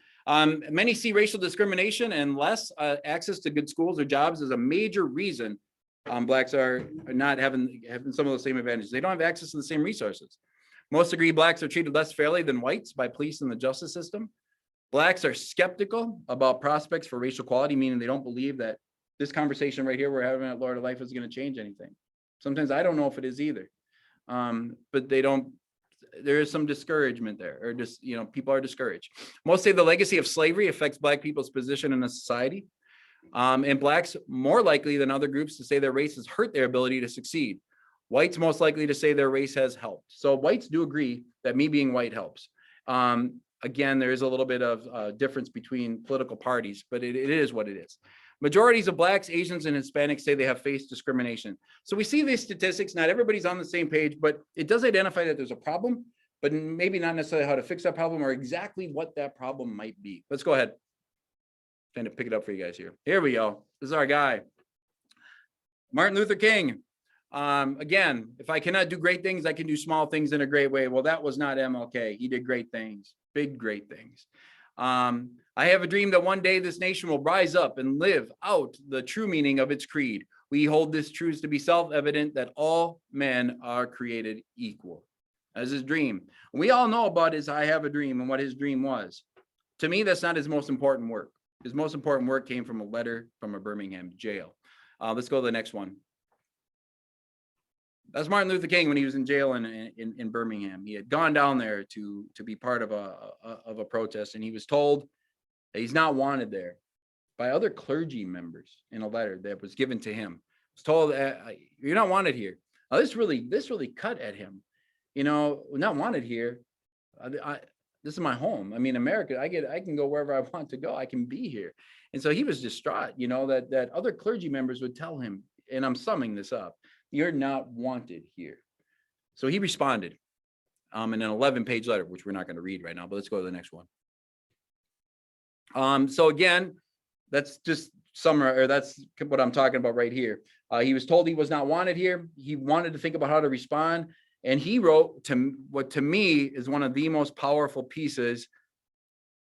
Many see racial discrimination and less access to good schools or jobs as a major reason blacks are not having some of those same advantages. They don't have access to the same resources. Most agree blacks are treated less fairly than whites by police and the justice system. Blacks are skeptical about prospects for racial equality, meaning they don't believe that this conversation right here we're having at Lord of Life is going to change anything. Sometimes I don't know if it is either, but they don't. There is some discouragement there, or just, people are discouraged. Most say the legacy of slavery affects black people's position in a society, and blacks more likely than other groups to say their race has hurt their ability to succeed. Whites most likely to say their race has helped. So whites do agree that me being white helps. Again, there is a little bit of difference between political parties, but it is what it is. Majorities of blacks, Asians, and Hispanics say they have faced discrimination. So we see these statistics. Not everybody's on the same page, but it does identify that there's a problem, but maybe not necessarily how to fix that problem or exactly what that problem might be. Let's go ahead. Trying to pick it up for you guys here. Here we go. This is our guy, Martin Luther King. Again, if I cannot do great things, I can do small things in a great way. Well, that was not MLK. He did great things, big, great things. I have a dream that one day this nation will rise up and live out the true meaning of its creed. We hold this truth to be self-evident that all men are created equal. That's his dream. We all know about his I have a dream and what his dream was. To me, that's not his most important work. His most important work came from a letter from a Birmingham jail. Let's go to the next one. That's Martin Luther King when he was in jail in Birmingham. He had gone down there to be part of a protest, and he was told that he's not wanted there by other clergy members in a letter that was given to him. He was told, you're not wanted here. Now, this really cut at him. Not wanted here. This is my home. I mean, America, I can go wherever I want to go. I can be here. And so he was distraught, that other clergy members would tell him, and I'm summing this up, you're not wanted here. So he responded in an 11-page letter, which we're not going to read right now, but let's go to the next one. So again, that's just that's what I'm talking about right here. He was told he was not wanted here. He wanted to think about how to respond. And he wrote what to me is one of the most powerful pieces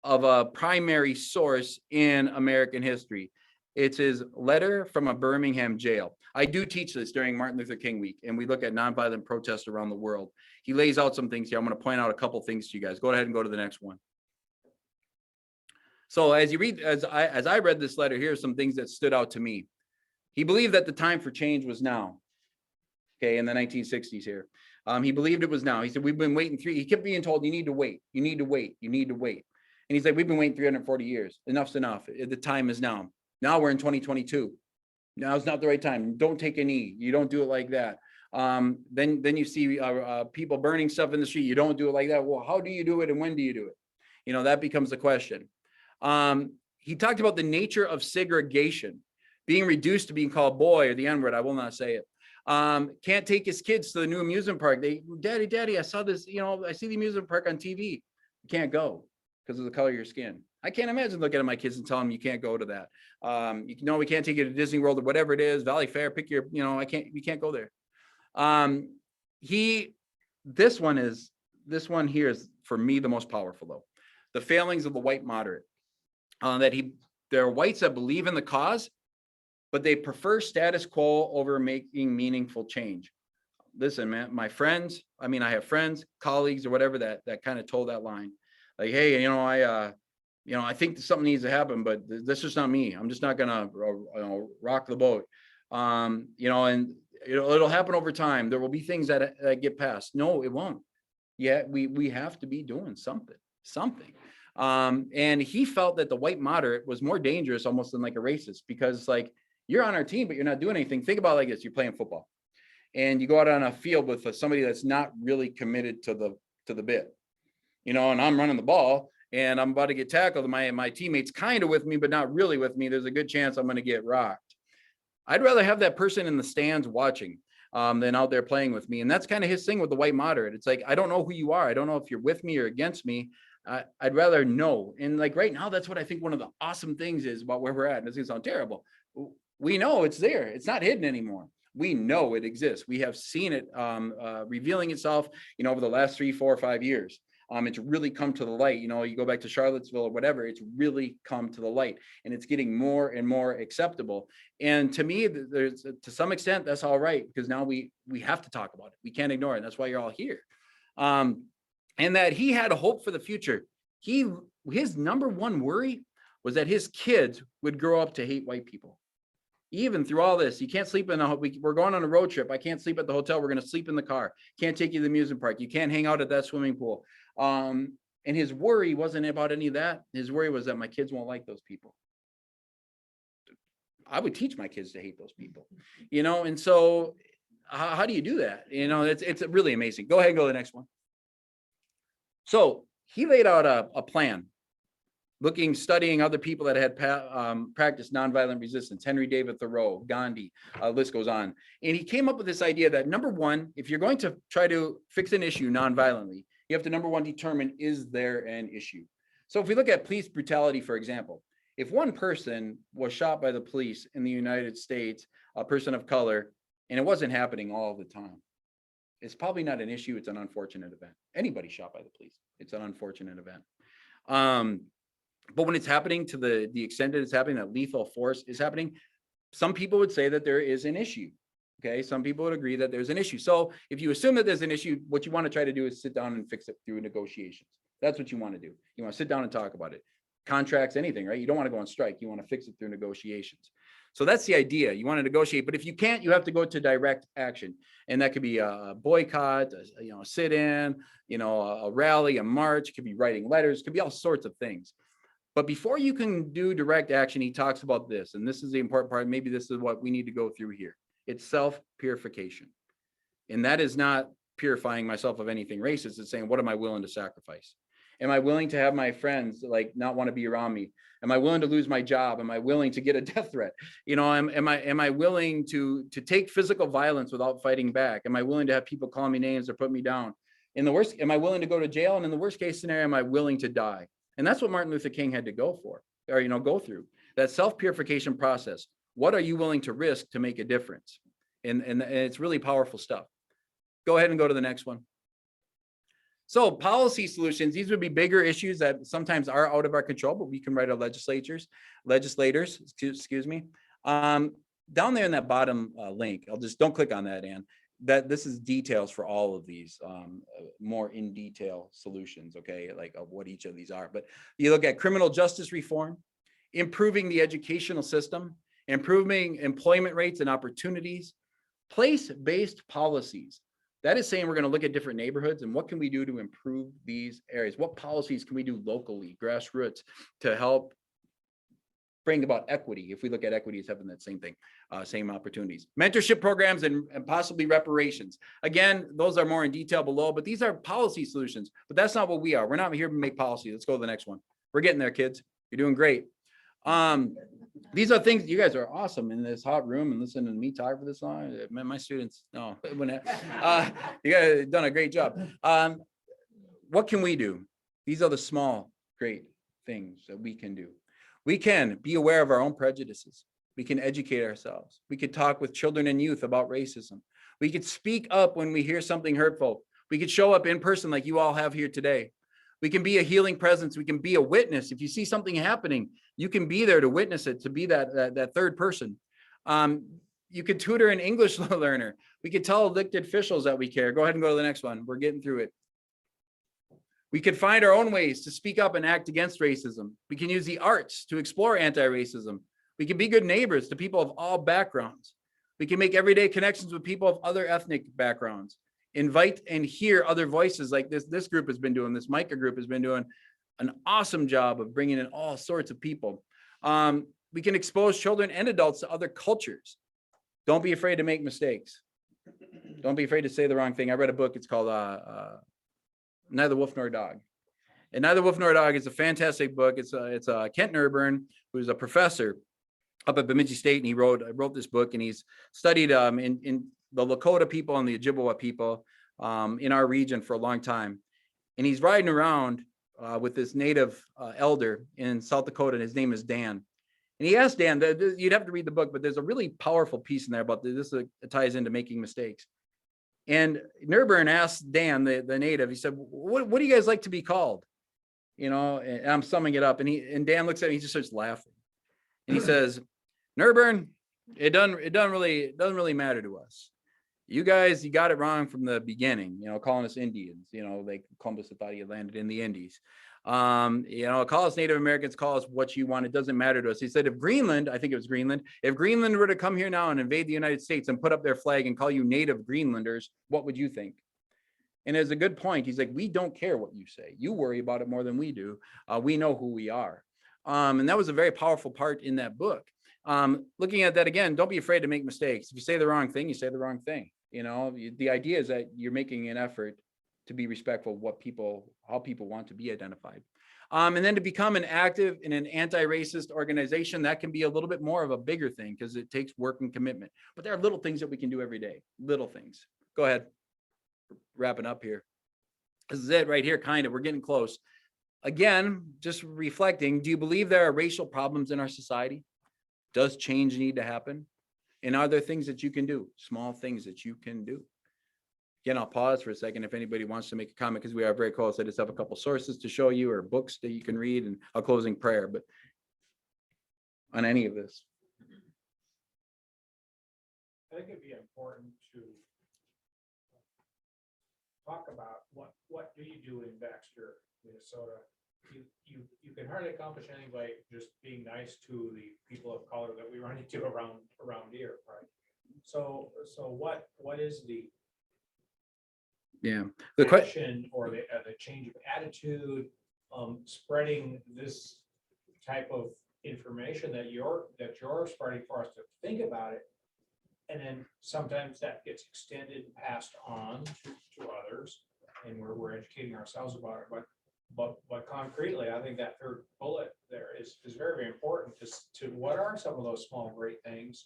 of a primary source in American history. It's his letter from a Birmingham jail. I do teach this during Martin Luther King week, and we look at nonviolent protests around the world. He lays out some things here. I'm going to point out a couple things to you guys. Go ahead and go to the next one. So as I read this letter, here are some things that stood out to me. He believed that the time for change was now. Okay, in the 1960s here. He believed it was now. He said, we've been waiting he kept being told, you need to wait, you need to wait, you need to wait. And he's like, we've been waiting 340 years. Enough's enough. The time is now. Now we're in 2022. Now is not the right time. Don't take a knee. You don't do it like that. Then you see people burning stuff in the street. You don't do it like that. Well, how do you do it and when do you do it? That becomes the question. He talked about the nature of segregation, being reduced to being called boy or the N-word. I will not say it. Can't take his kids to the new amusement park. Daddy, I saw this, I see the amusement park on TV. You can't go because of the color of your skin. I can't imagine looking at my kids and telling them you can't go to that. We can't take you to Disney World or whatever it is, Valley Fair, pick your, we can't go there. This one here is for me the most powerful though. The failings of the white moderate. There are whites that believe in the cause, but they prefer status quo over making meaningful change. Listen, man, I have friends, colleagues, or whatever that kind of told that line. Like, hey, I think something needs to happen, but that's just not me. I'm just not gonna rock the boat. And it'll happen over time. There will be things that get passed. No, it won't. Yeah, we have to be doing something. And he felt that the white moderate was more dangerous almost than like a racist, because like, you're on our team, but you're not doing anything. Think about it like this: you're playing football, and you go out on a field with somebody that's not really committed to the bit, and I'm running the ball, and I'm about to get tackled. My teammate's kind of with me, but not really with me. There's a good chance I'm going to get rocked. I'd rather have that person in the stands watching than out there playing with me. And that's kind of his thing with the white moderate. It's like, I don't know who you are. I don't know if you're with me or against me. I'd rather know. And like right now, that's what I think one of the awesome things is about where we're at. And it's going to sound terrible. We know it's there. It's not hidden anymore. We know it exists. We have seen it revealing itself, over the last 3, 4, 5 years. It's really come to the light. You go back to Charlottesville or whatever, it's really come to the light, and it's getting more and more acceptable. And to me, there's to some extent, that's all right, because now we have to talk about it. We can't ignore it. That's why you're all here. And that he had a hope for the future. His number one worry was that his kids would grow up to hate white people. Even through all this, you can't sleep we're going on a road trip. I can't sleep at the hotel. We're going to sleep in the car. Can't take you to the amusement park. You can't hang out at that swimming pool. And his worry wasn't about any of that. His worry was that my kids won't like those people. I would teach my kids to hate those people, and so how do you do that? It's really amazing. Go ahead and go to the next one. So he laid out a plan, studying other people that had practiced nonviolent resistance, Henry David Thoreau, Gandhi, list goes on. And he came up with this idea that, number one, if you're going to try to fix an issue nonviolently, you have to, number one, determine, is there an issue? So if we look at police brutality, for example, if one person was shot by the police in the United States, a person of color, and it wasn't happening all the time, it's probably not an issue. It's an unfortunate event. Anybody shot by the police, it's an unfortunate event. But when it's happening to the extent that it's happening, that lethal force is happening, some people would say that there is an issue. Okay, some people would agree that there's an issue. So if you assume that there's an issue, what you want to try to do is sit down and fix it through negotiations. That's what you want to do. You want to sit down and talk about it. Contracts, anything, right? You don't want to go on strike. You want to fix it through negotiations. So that's the idea. You want to negotiate, but if you can't, you have to go to direct action. And that could be a boycott, a sit-in, a rally, a march. It could be writing letters. It could be all sorts of things. But before you can do direct action, he talks about this, and this is the important part. Maybe this is what we need to go through here. It's self-purification. And that is not purifying myself of anything racist. It's saying, what am I willing to sacrifice? Am I willing to have my friends not want to be around me? Am I willing to lose my job? Am I willing to get a death threat? Am I willing to take physical violence without fighting back? Am I willing to have people call me names or put me down? In the worst, am I willing to go to jail? And in the worst case scenario, am I willing to die? And that's what Martin Luther King had to go through, that self-purification process. What are you willing to risk to make a difference? And it's really powerful stuff. Go ahead and go to the next one. So policy solutions, these would be bigger issues that sometimes are out of our control, but we can write our legislators, excuse me. Down there in that bottom link, don't click on that, Ann. This is details for all of these more in detail solutions, okay, like of what each of these are. But you look at criminal justice reform, improving the educational system, improving employment rates and opportunities, place-based policies. That is saying we're going to look at different neighborhoods and what can we do to improve these areas? What policies can we do locally, grassroots, to help bring about equity? If we look at equity as having that same thing, same opportunities. Mentorship programs and possibly reparations. Again, those are more in detail below, but these are policy solutions. But that's not what we are. We're not here to make policy. Let's go to the next one. We're getting there, kids. You're doing great. These are things, you guys are awesome in this hot room and listening to me talk for this long. My students, no, you guys have done a great job. What can we do? These are the small, great things that we can do. We can be aware of our own prejudices. We can educate ourselves. We could talk with children and youth about racism. We could speak up when we hear something hurtful. We could show up in person like you all have here today. We can be a healing presence. We can be a witness. If you see something happening, you can be there to witness it, to be that third person. You could tutor an English learner. We could tell elected officials that we care. Go ahead and go to the next one. We're getting through it. We could find our own ways to speak up and act against racism. We can use the arts to explore anti-racism. We can be good neighbors to people of all backgrounds. We can make everyday connections with people of other ethnic backgrounds. Invite and hear other voices like this group has been doing, this Micah group has been doing an awesome job of bringing in all sorts of people. We can expose children and adults to other cultures. Don't be afraid to make mistakes. Don't be afraid to say the wrong thing. I read a book, it's called Neither Wolf Nor Dog. And Neither Wolf Nor Dog is a fantastic book. It's Kent Nerburn, who's a professor up at Bemidji State, and he wrote this book, and he's studied in the Lakota people and the Ojibwa people in our region for a long time. And he's riding around with this native elder in South Dakota, and his name is Dan. And he asked Dan, you'd have to read the book, but there's a really powerful piece in there about this that ties into making mistakes. And Nerburn asked Dan, the native, he said, what do you guys like to be called? You know, and I'm summing it up, and Dan looks at me, he just starts laughing. And he says, Nerburn, it doesn't really matter to us. You guys, you got it wrong from the beginning, you know, calling us Indians, you know, like Columbus thought he landed in the Indies. You know, call us Native Americans, call us what you want. It doesn't matter to us. He said, if Greenland, I think it was Greenland, if Greenland were to come here now and invade the United States and put up their flag and call you Native Greenlanders, what would you think? And it's a good point. He's like, we don't care what you say. You worry about it more than we do. We know who we are. And that was a very powerful part in that book. Looking at that again, don't be afraid to make mistakes. If you say the wrong thing, you say the wrong thing. You know, the idea is that you're making an effort to be respectful of how people want to be identified. And then to become an active in an anti-racist organization, that can be a little bit more of a bigger thing because it takes work and commitment. But there are little things that we can do every day, little things. Go ahead. Wrapping up here. This is it right here, kind of. We're getting close. Again, just reflecting, do you believe there are racial problems in our society? Does change need to happen? And are there things that you can do? Small things that you can do. Again, I'll pause for a second if anybody wants to make a comment because we are very close. I just have a couple sources to show you or books that you can read and a closing prayer, but on any of this. I think it'd be important to talk about what do you do in Baxter, Minnesota? You can hardly accomplish anything by just being nice to the people of color that we run into around here, right? So what is the The question or the change of attitude, spreading this type of information that you're spreading for us to think about it, and then sometimes that gets extended and passed on to others, and we're educating ourselves about it. But concretely, I think that third bullet there is very, very important to what are some of those small great things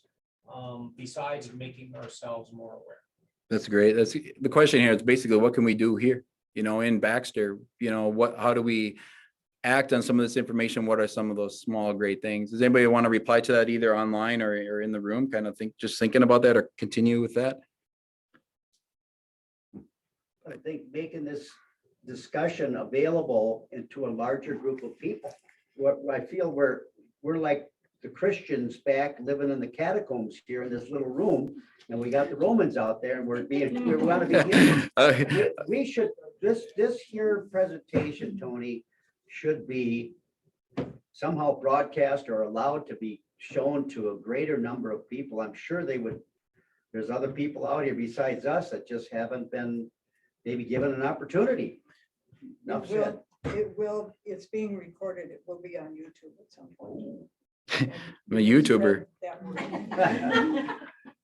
besides making ourselves more aware. That's great. That's the question here. It's basically what can we do here? You know, in Baxter, you know, how do we act on some of this information? What are some of those small great things? Does anybody want to reply to that either online or in the room? Kind of thinking about that or continue with that? I think making this discussion available into a larger group of people. What I feel we're like the Christians back living in the catacombs here in this little room, and we got the Romans out there, and we want to be here. We should this here presentation, Tony, should be somehow broadcast or allowed to be shown to a greater number of people. I'm sure they would. There's other people out here besides us that just haven't been maybe given an opportunity. Enough said. It's being recorded. It will be on YouTube at some point. I'm a YouTuber.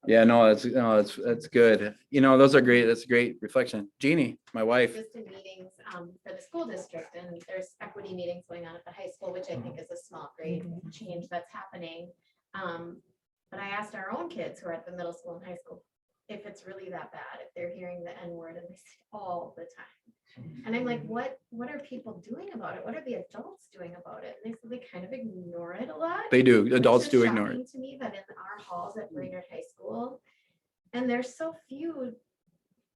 Yeah, no, that's good. You know, those are great. That's a great reflection. Jeannie, my wife. Just in meetings for the school district, and there's equity meetings going on at the high school, which I think is a small, great change that's happening. But I asked our own kids who are at the middle school and high school if it's really that bad, if they're hearing the N-word, and they say all the time. And I'm like, what are people doing about it? What are the adults doing about it? And they said they kind of ignore it a lot. They do. Adults do ignore it. Shocking to me that in our halls at Brainerd High School, and there's so few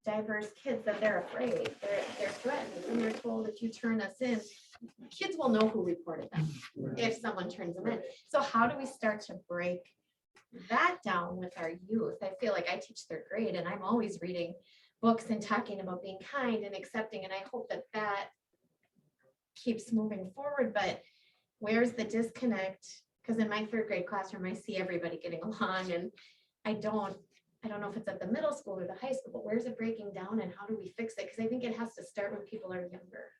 diverse kids that they're afraid. They're threatened, and they're told if you turn us in, kids will know who reported them if someone turns them in. So how do we start to break that down with our youth? I feel like I teach third grade, and I'm always reading books and talking about being kind and accepting, and I hope that that keeps moving forward. But where's the disconnect? Because in my third grade classroom, I see everybody getting along, and I don't know if it's at the middle school or the high school, but where's it breaking down, and how do we fix it? Because I think it has to start when people are younger.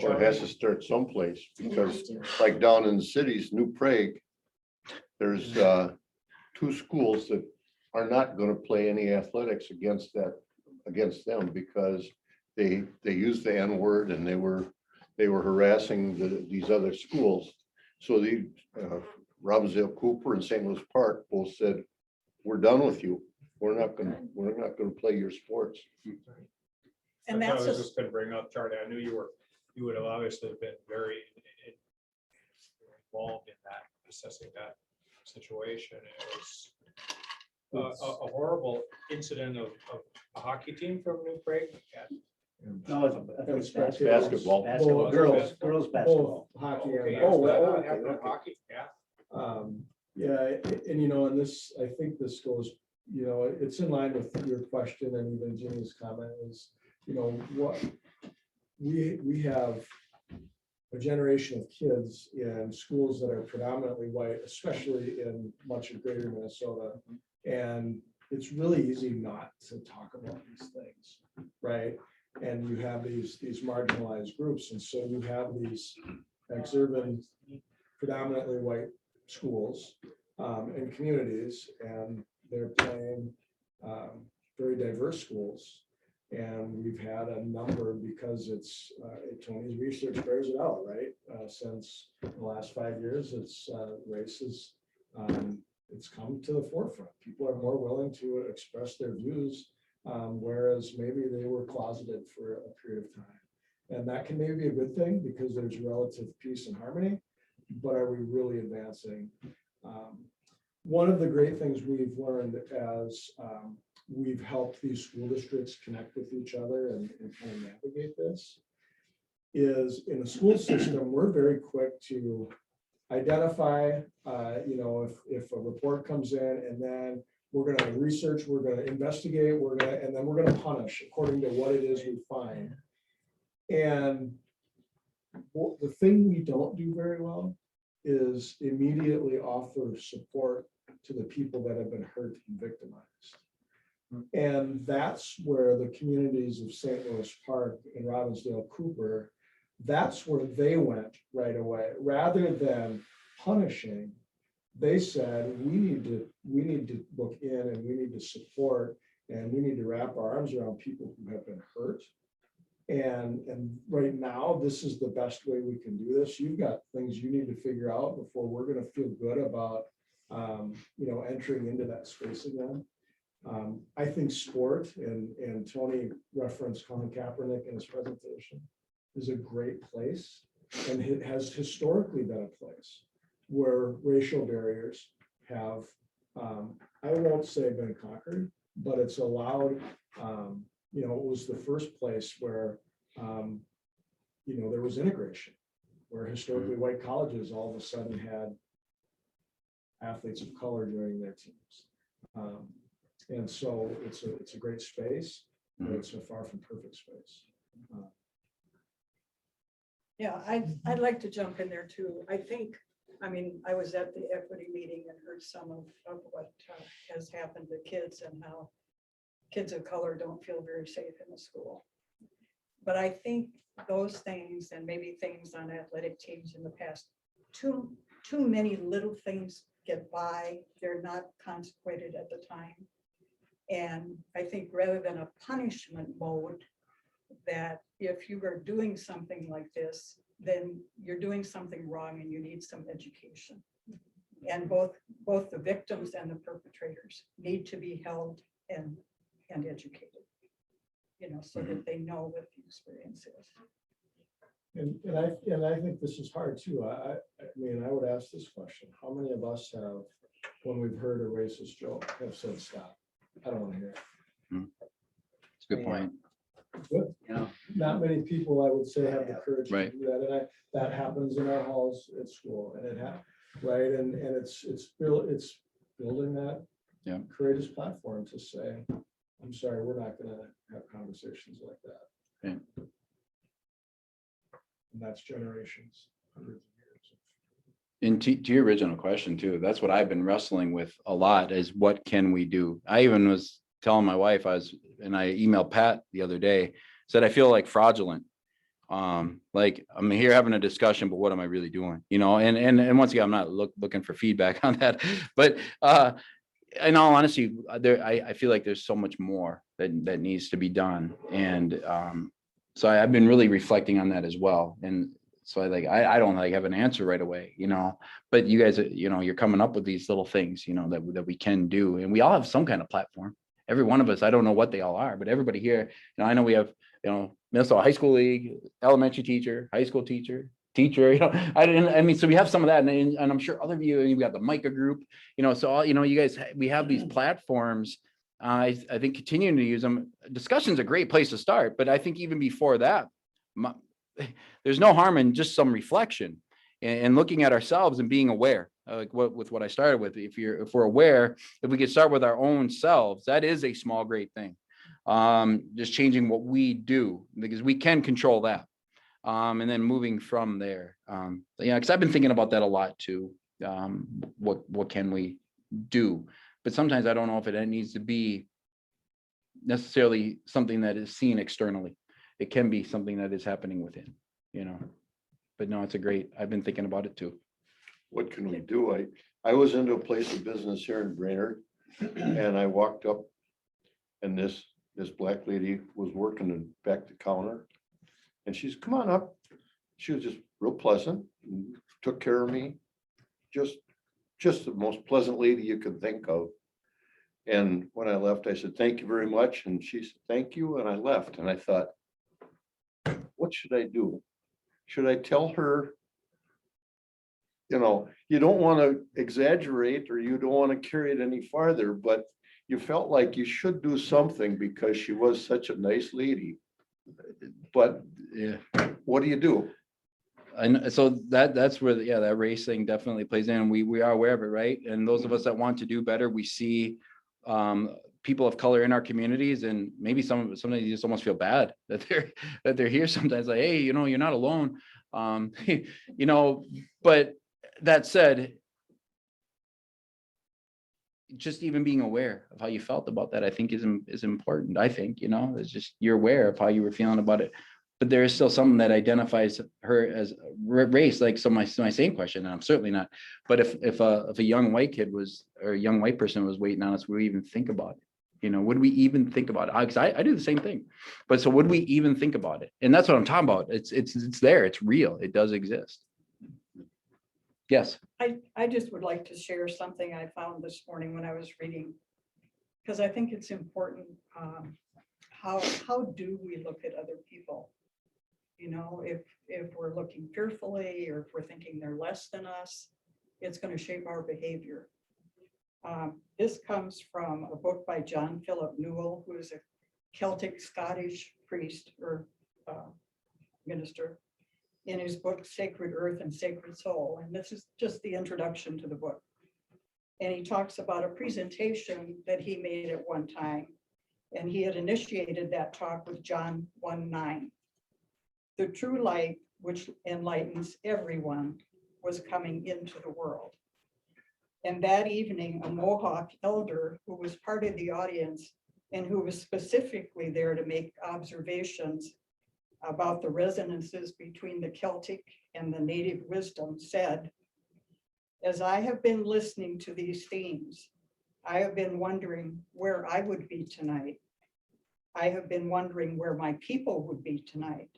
Well, it has to start someplace, because like down in the cities, New Prague, there's 2 schools that are not going to play any athletics against them because they used the N-word, and they were harassing these other schools. So the Robbinsdale Cooper and St. Louis Park both said, we're done with you. We're not gonna play your sports. And I that's was a- just gonna bring up, Charlie, I knew you would have obviously been very involved in that, assessing that situation. It was a horrible incident of a hockey team from New Prague. No, it's Basketball. Basketball, girls basketball. Hockey. Okay, and yeah, so well, that okay, happened in okay. hockey, yeah. Yeah, and and this, I think this goes, it's in line with your question and even Jeannie's comment is, what we have a generation of kids in schools that are predominantly white, especially in much of greater Minnesota. And it's really easy not to talk about these things, right? And you have these marginalized groups. And so you have these exurban, predominantly white schools and communities, and they're playing very diverse schools. And we've had a number, because it's Tony's research bears it out, right? Since the last 5 years, it's race is it's come to the forefront. People are more willing to express their views, whereas maybe they were closeted for a period of time. And that can maybe be a good thing because there's relative peace and harmony, but are we really advancing? One of the great things we've learned as we've helped these school districts connect with each other and kind of navigate this is in the school system, we're very quick to identify, if a report comes in, and then we're going to research, we're going to investigate, and then we're going to punish according to what it is we find. And the thing we don't do very well is immediately offer support to the people that have been hurt and victimized. And that's where the communities of St. Louis Park and Robbinsdale Cooper, that's where they went right away. Rather than punishing, they said, we need to look in and we need to support and we need to wrap our arms around people who have been hurt. And right now, this is the best way we can do this. You've got things you need to figure out before we're going to feel good about, entering into that space again. I think sport, and Tony referenced Colin Kaepernick in his presentation, is a great place. And it has historically been a place where racial barriers have, I won't say been conquered, but it's allowed, it was the first place where, there was integration, where historically white colleges all of a sudden had athletes of color joining their teams. And so it's a great space, but it's a far from perfect space. Yeah, I'd like to jump in there too. I was at the equity meeting and heard some of what has happened to kids and how kids of color don't feel very safe in the school. But I think those things, and maybe things on athletic teams in the past, too many little things get by. They're not consequented at the time. And I think rather than a punishment mode, that if you are doing something like this, then you're doing something wrong and you need some education. And both the victims and the perpetrators need to be held and educated, so that they know what the experience is. And I think this is hard too. I would ask this question: how many of us have, when we've heard a racist joke, have said stop? I don't want to hear it. It's a good point. Good. Yeah. Not many people, I would say, have the courage to Right. do that, and that happens in our halls at school, and it right, and it's building that courageous platform to say, I'm sorry, we're not going to have conversations like that. Okay. And that's generations, hundreds of years. And to your original question too, that's what I've been wrestling with a lot, is what can we do? I even was telling my wife, I emailed Pat the other day, said, I feel like fraudulent. Like I'm here having a discussion, but what am I really doing? And once again, I'm not looking for feedback on that, but in all honesty, I feel like there's so much more that needs to be done. And So I've been really reflecting on that as well. And so I don't like have an answer right away, you know, but you guys, you know, you're coming up with these little things, you know, that we can do. And we all have some kind of platform. Every one of us, I don't know what they all are, but everybody here, you know, I know we have, you know, Minnesota High School League, elementary teacher, high school teacher, you know, I mean, so we have some of that, and I'm sure other of you, you've got the Micah group, you know, so all, you know, you guys, we have these platforms. I think continuing to use them, discussion's a great place to start, but I think even before that, there's no harm in just some reflection and looking at ourselves and being aware, like what I started with. If we're aware, if we could start with our own selves, that is a small, great thing. Just changing what we do, because we can control that. And then moving from there. Yeah, because I've been thinking about that a lot too. What can we do? But sometimes I don't know if it needs to be necessarily something that is seen externally. It can be something that is happening within, you know. But no, I've been thinking about it too. What can we do? I was into a place of business here in Brainerd, and I walked up, and this black lady was working in back the counter, and she's, come on up. She was just real pleasant, and took care of me. Just the most pleasant lady you could think of. And when I left, I said, thank you very much. And she said, thank you. And I left, and I thought, what should I do? Should I tell her? You know, you don't want to exaggerate, or you don't want to carry it any farther, but you felt like you should do something because she was such a nice lady. But Yeah. what do you do? And so that's where, yeah, that race thing definitely plays in. We are aware of it, right? And those of us that want to do better, we see people of color in our communities, and maybe sometimes you just almost feel bad that they're here sometimes, like, hey, you know, you're not alone. You know, but that said, just even being aware of how you felt about that, I think is important. I think, you know, it's just, you're aware of how you were feeling about it. But there is still something that identifies her as race. Like, so my same question, and I'm certainly not, but if a young white kid or a young white person was waiting on us, would we even think about it? You know, would we even think about it? Because I do the same thing. But so would we even think about it? And that's what I'm talking about. It's there. It's real. It does exist. Yes. I just would like to share something I found this morning when I was reading, because I think it's important. How do we look at other people? You know, if we're looking fearfully, or if we're thinking they're less than us, it's going to shape our behavior. This comes from a book by John Philip Newell, who is a Celtic Scottish priest or minister, in his book, Sacred Earth and Sacred Soul. And this is just the introduction to the book. And he talks about a presentation that he made at one time. And he had initiated that talk with John 1:9. The true light, which enlightens everyone, was coming into the world. And that evening, a Mohawk elder who was part of the audience and who was specifically there to make observations about the resonances between the Celtic and the native wisdom, said, as I have been listening to these themes, I have been wondering where I would be tonight. I have been wondering where my people would be tonight.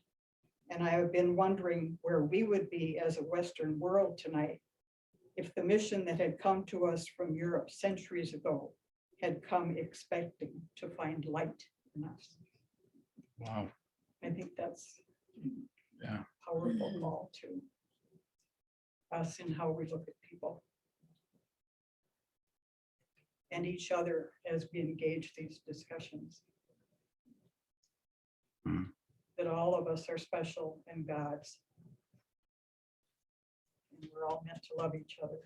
And I have been wondering where we would be as a Western world tonight if the mission that had come to us from Europe centuries ago had come expecting to find light in us. Wow. I think that's Yeah. a powerful call to us in how we look at people and each other as we engage these discussions. Mm. That all of us are special and God's. And we're all meant to love each other.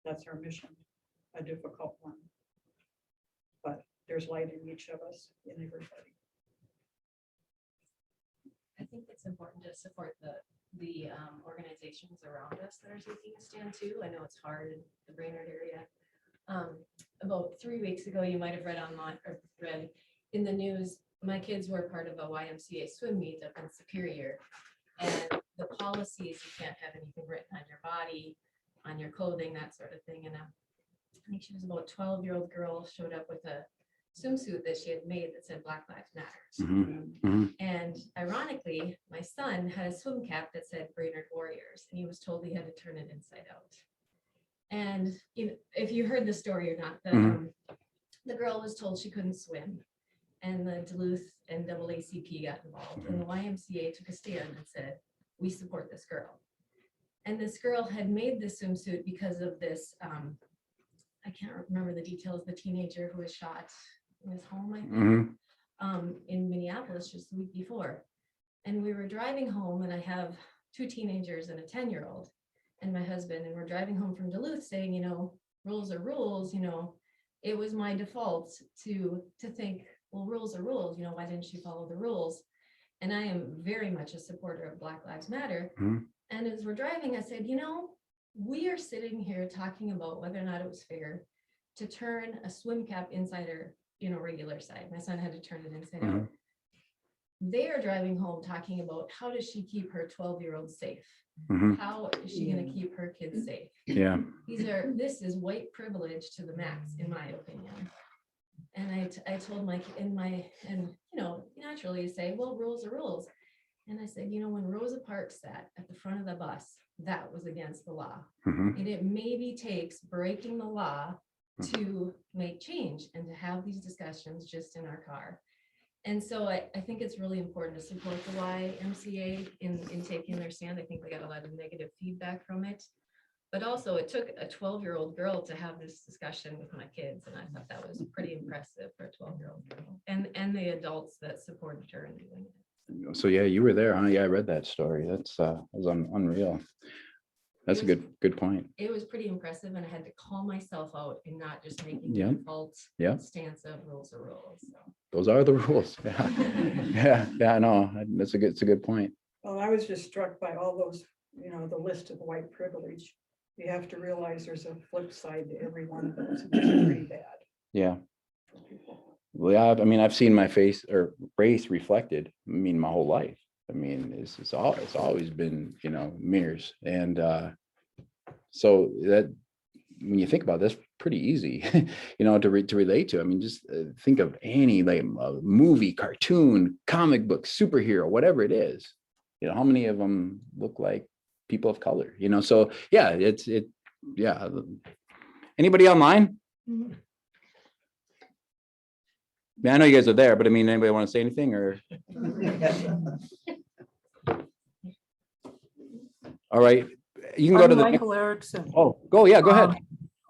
That's our mission, a difficult one. But there's light in each of us, in everybody. I think it's important to support the organizations around us that are taking a stand too. I know it's hard in the Brainerd area. About 3 weeks ago, you might have read online or read in the news, my kids were part of a YMCA swim meet up in Superior. And the policies, you can't have anything written on your body, on your clothing, that sort of thing. And I think she was about a 12-year-old girl, showed up with a swimsuit that she had made that said Black Lives Matters. And ironically, my son had a swim cap that said Brainerd Warriors, and he was told he had to turn it inside out. And if you heard the story or not, the girl was told she couldn't swim, and the Duluth NAACP got involved, and the YMCA took a stand and said, we support this girl. And this girl had made this swimsuit because of this, I can't remember the details, the teenager who was shot in his home, I think, in Minneapolis just the week before. And we were driving home, and I have 2 teenagers and a 10-year-old and my husband, and we're driving home from Duluth saying, rules are rules, it was my default to think, well, rules are rules, why didn't she follow the rules? And I am very much a supporter of Black Lives Matter. And as we're driving, I said, we are sitting here talking about whether or not it was fair to turn a swim cap inside her, regular side. My son had to turn it inside out. They are driving home talking about how does she keep her 12-year-old safe? How is she going to keep her kids safe? Yeah. This is white privilege to the max, in my opinion. And I told naturally you say, well, rules are rules. And I said, when Rosa Parks sat at the front of the bus, that was against the law. And it maybe takes breaking the law to make change and to have these discussions just in our car. And so I think it's really important to support the YMCA in taking their stand. I think we got a lot of negative feedback from it. But also it took a 12-year-old girl to have this discussion with my kids. And I thought that was pretty impressive for a 12-year-old girl and the adults that supported her in doing it. So yeah, you were there, huh? Yeah, I read that story. That's was unreal. That's a good point. It was pretty impressive, and I had to call myself out and not just making the default stance of rules are rules. So. Those are the rules. Yeah. I know. It's a good point. Well, I was just struck by all those, the list of white privilege. You have to realize there's a flip side to every one of those. It's pretty bad. Yeah. Well, yeah, I mean, I've seen my race reflected, my whole life. It's always been, mirrors. And so that when you think about this, pretty easy, to relate to. Just think of any movie, cartoon, comic book, superhero, whatever it is. How many of them look like people of color? So yeah, yeah. Anybody online? I know you guys are there, but anybody want to say anything or? All right, you can go to the. Michael Erickson. Oh, go ahead.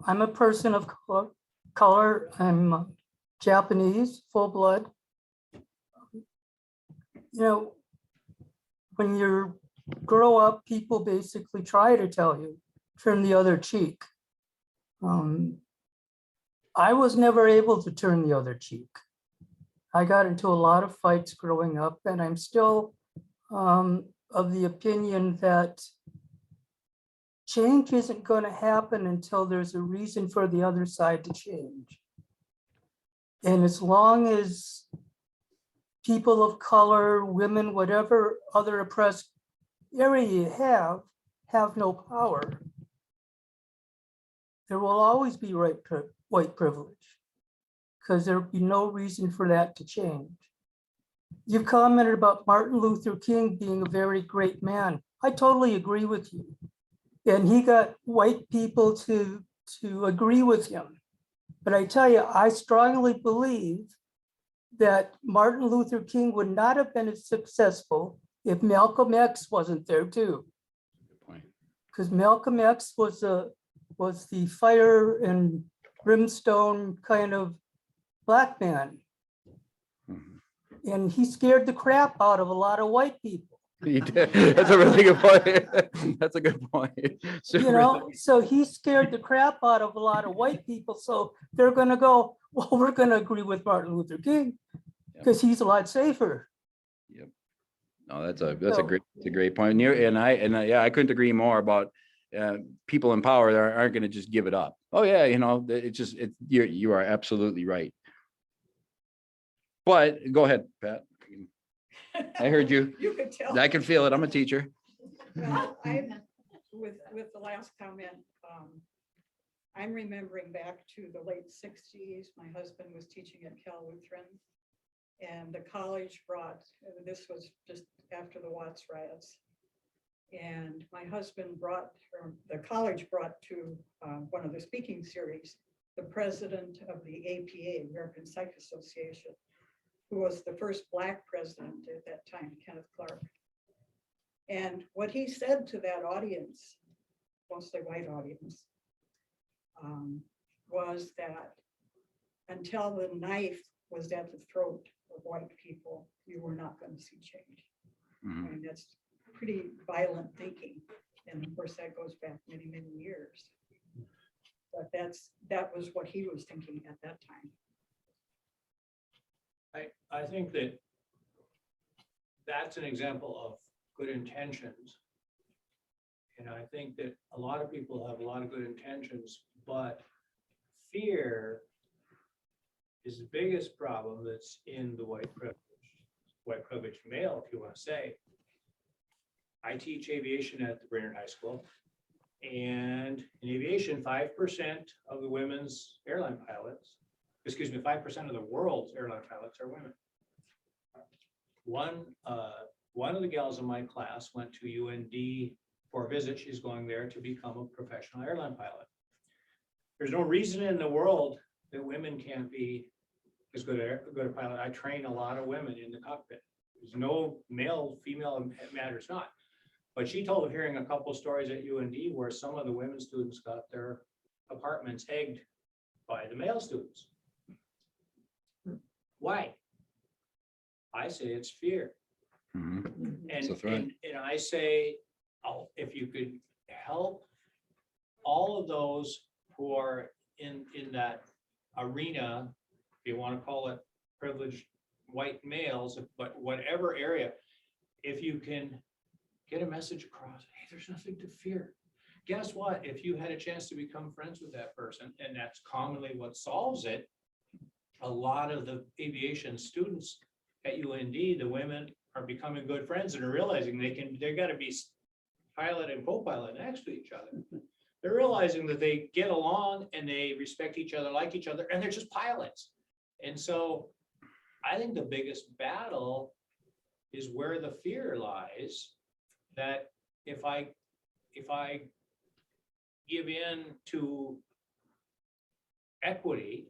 I'm a person of color. I'm Japanese, full blood. When you grow up, people basically try to tell you, turn the other cheek. I was never able to turn the other cheek. I got into a lot of fights growing up, and I'm still of the opinion that change isn't going to happen until there's a reason for the other side to change. And as long as people of color, women, whatever other oppressed area you have no power, there will always be white privilege, because there will be no reason for that to change. You commented about Martin Luther King being a very great man. I totally agree with you. And he got white people to agree with him. But I tell you, I strongly believe that Martin Luther King would not have been as successful if Malcolm X wasn't there too. Because Malcolm X was the fire and brimstone kind of black man. And he scared the crap out of a lot of white people. He did. That's a really good point. That's a good point. So he scared the crap out of a lot of white people. So they're going to go, well, we're going to agree with Martin Luther King because he's a lot safer. Yep. No, that's a great point. And I couldn't agree more about people in power that aren't going to just give it up. Oh yeah, you are absolutely right. But go ahead, Pat. I heard you. You could tell. I can feel it. I'm a teacher. Well, with the last comment, I'm remembering back to the late sixties, my husband was teaching at Cal Lutheran. And the college brought, this was just after the Watts riots. And my husband brought, or the college brought to one of the speaking series, the president of the APA, American Psych Association, who was the first Black president at that time, Kenneth Clark. And what he said to that audience, mostly white audience, was that until the knife was at the throat of white people, you were not going to see change. I mean, that's pretty violent thinking. And of course, that goes back many, many years. But that was what he was thinking at that time. I think that that's an example of good intentions. And I think that a lot of people have a lot of good intentions, but fear is the biggest problem that's in the white privileged male, if you want to say. I teach aviation at the Brainerd High School. And in aviation, 5% of the women's airline pilots, 5% of the world's airline pilots are women. One of the gals in my class went to UND for a visit. She's going there to become a professional airline pilot. There's no reason in the world that women can't be as good a pilot. I train a lot of women in the cockpit. There's no male, female, it matters not. But she told of hearing a couple of stories at UND where some of the women students got their apartments egged by the male students. Why? I say it's fear. And I say, oh, if you could help all of those who are in that arena, if you want to call it privileged white males, but whatever area, if you can get a message across, hey, there's nothing to fear. Guess what? If you had a chance to become friends with that person, and that's commonly what solves it, a lot of the aviation students at UND, the women are becoming good friends and are realizing they got to be pilot and co-pilot next to each other. They're realizing that they get along and they respect each other, like each other, and they're just pilots. And so I think the biggest battle is where the fear lies, that if I give in to equity,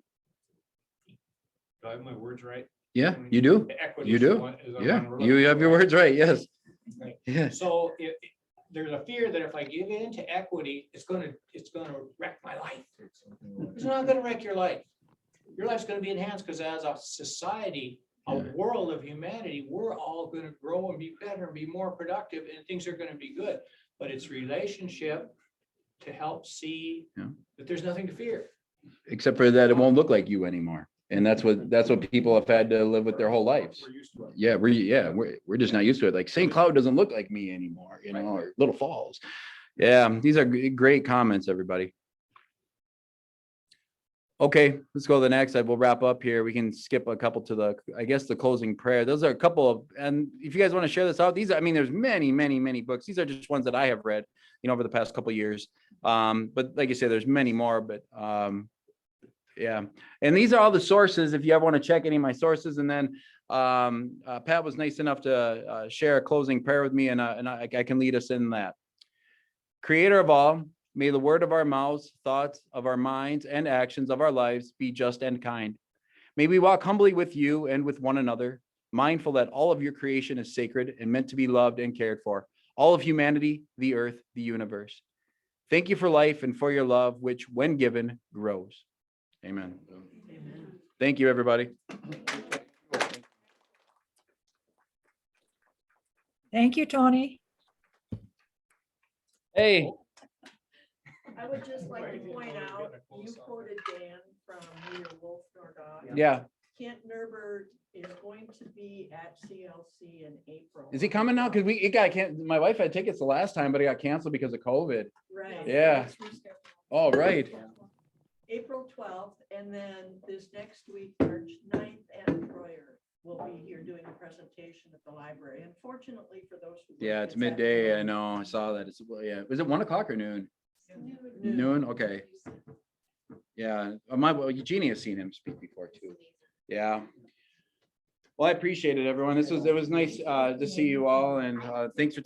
do I have my words right? Yeah, you do. Equity You is the do. one- is the Yeah, one we're you looking have for, your right? words right. Yes. Right. Yeah. So there's a fear that if I give in to equity, it's gonna wreck my life. It's not gonna wreck your life. Your life's gonna be enhanced because as a society, a world of humanity, we're all gonna grow and be better and be more productive and things are gonna be good. But it's relationship to help see that there's nothing to fear. Except for that, it won't look like you anymore. And that's what people have had to live with their whole lives. We're used to it. Yeah, we're just not used to it. Like St. Cloud doesn't look like me anymore, you know, or Little Falls. Yeah, these are great comments, everybody. Okay, let's go to the next. We'll wrap up here. We can skip a couple to the closing prayer. Those are a couple of, and if you guys want to share this out, there's many books. These are just ones that I have read, over the past couple of years. But like you say, there's many more, but yeah. And these are all the sources if you ever want to check any of my sources. And then Pat was nice enough to share a closing prayer with me, and I can lead us in that. Creator of all, may the word of our mouths, thoughts of our minds, and actions of our lives be just and kind. May we walk humbly with you and with one another, mindful that all of your creation is sacred and meant to be loved and cared for. All of humanity, the earth, the universe. Thank you for life and for your love, which when given grows. Amen. Amen. Thank you, everybody. Thank you, Tony. Hey. I would just like to point out, you quoted Dan from Neither Wolf Nor Dog. Yeah. Kent Nurbert is going to be at CLC in April. Is he coming now? Because my wife had tickets the last time, but it got canceled because of COVID. Right. Yeah. All right. April 12th, and then this next week, March 9th, and Troyer will be here doing a presentation at the library. Unfortunately for those who. Yeah, it's midday. I know. I saw that. Was it 1 o'clock or noon? Noon. Okay. Yeah, well, Eugenie has seen him speak before too. Yeah. Well, I appreciate it, everyone. It was nice to see you all, and thanks for taking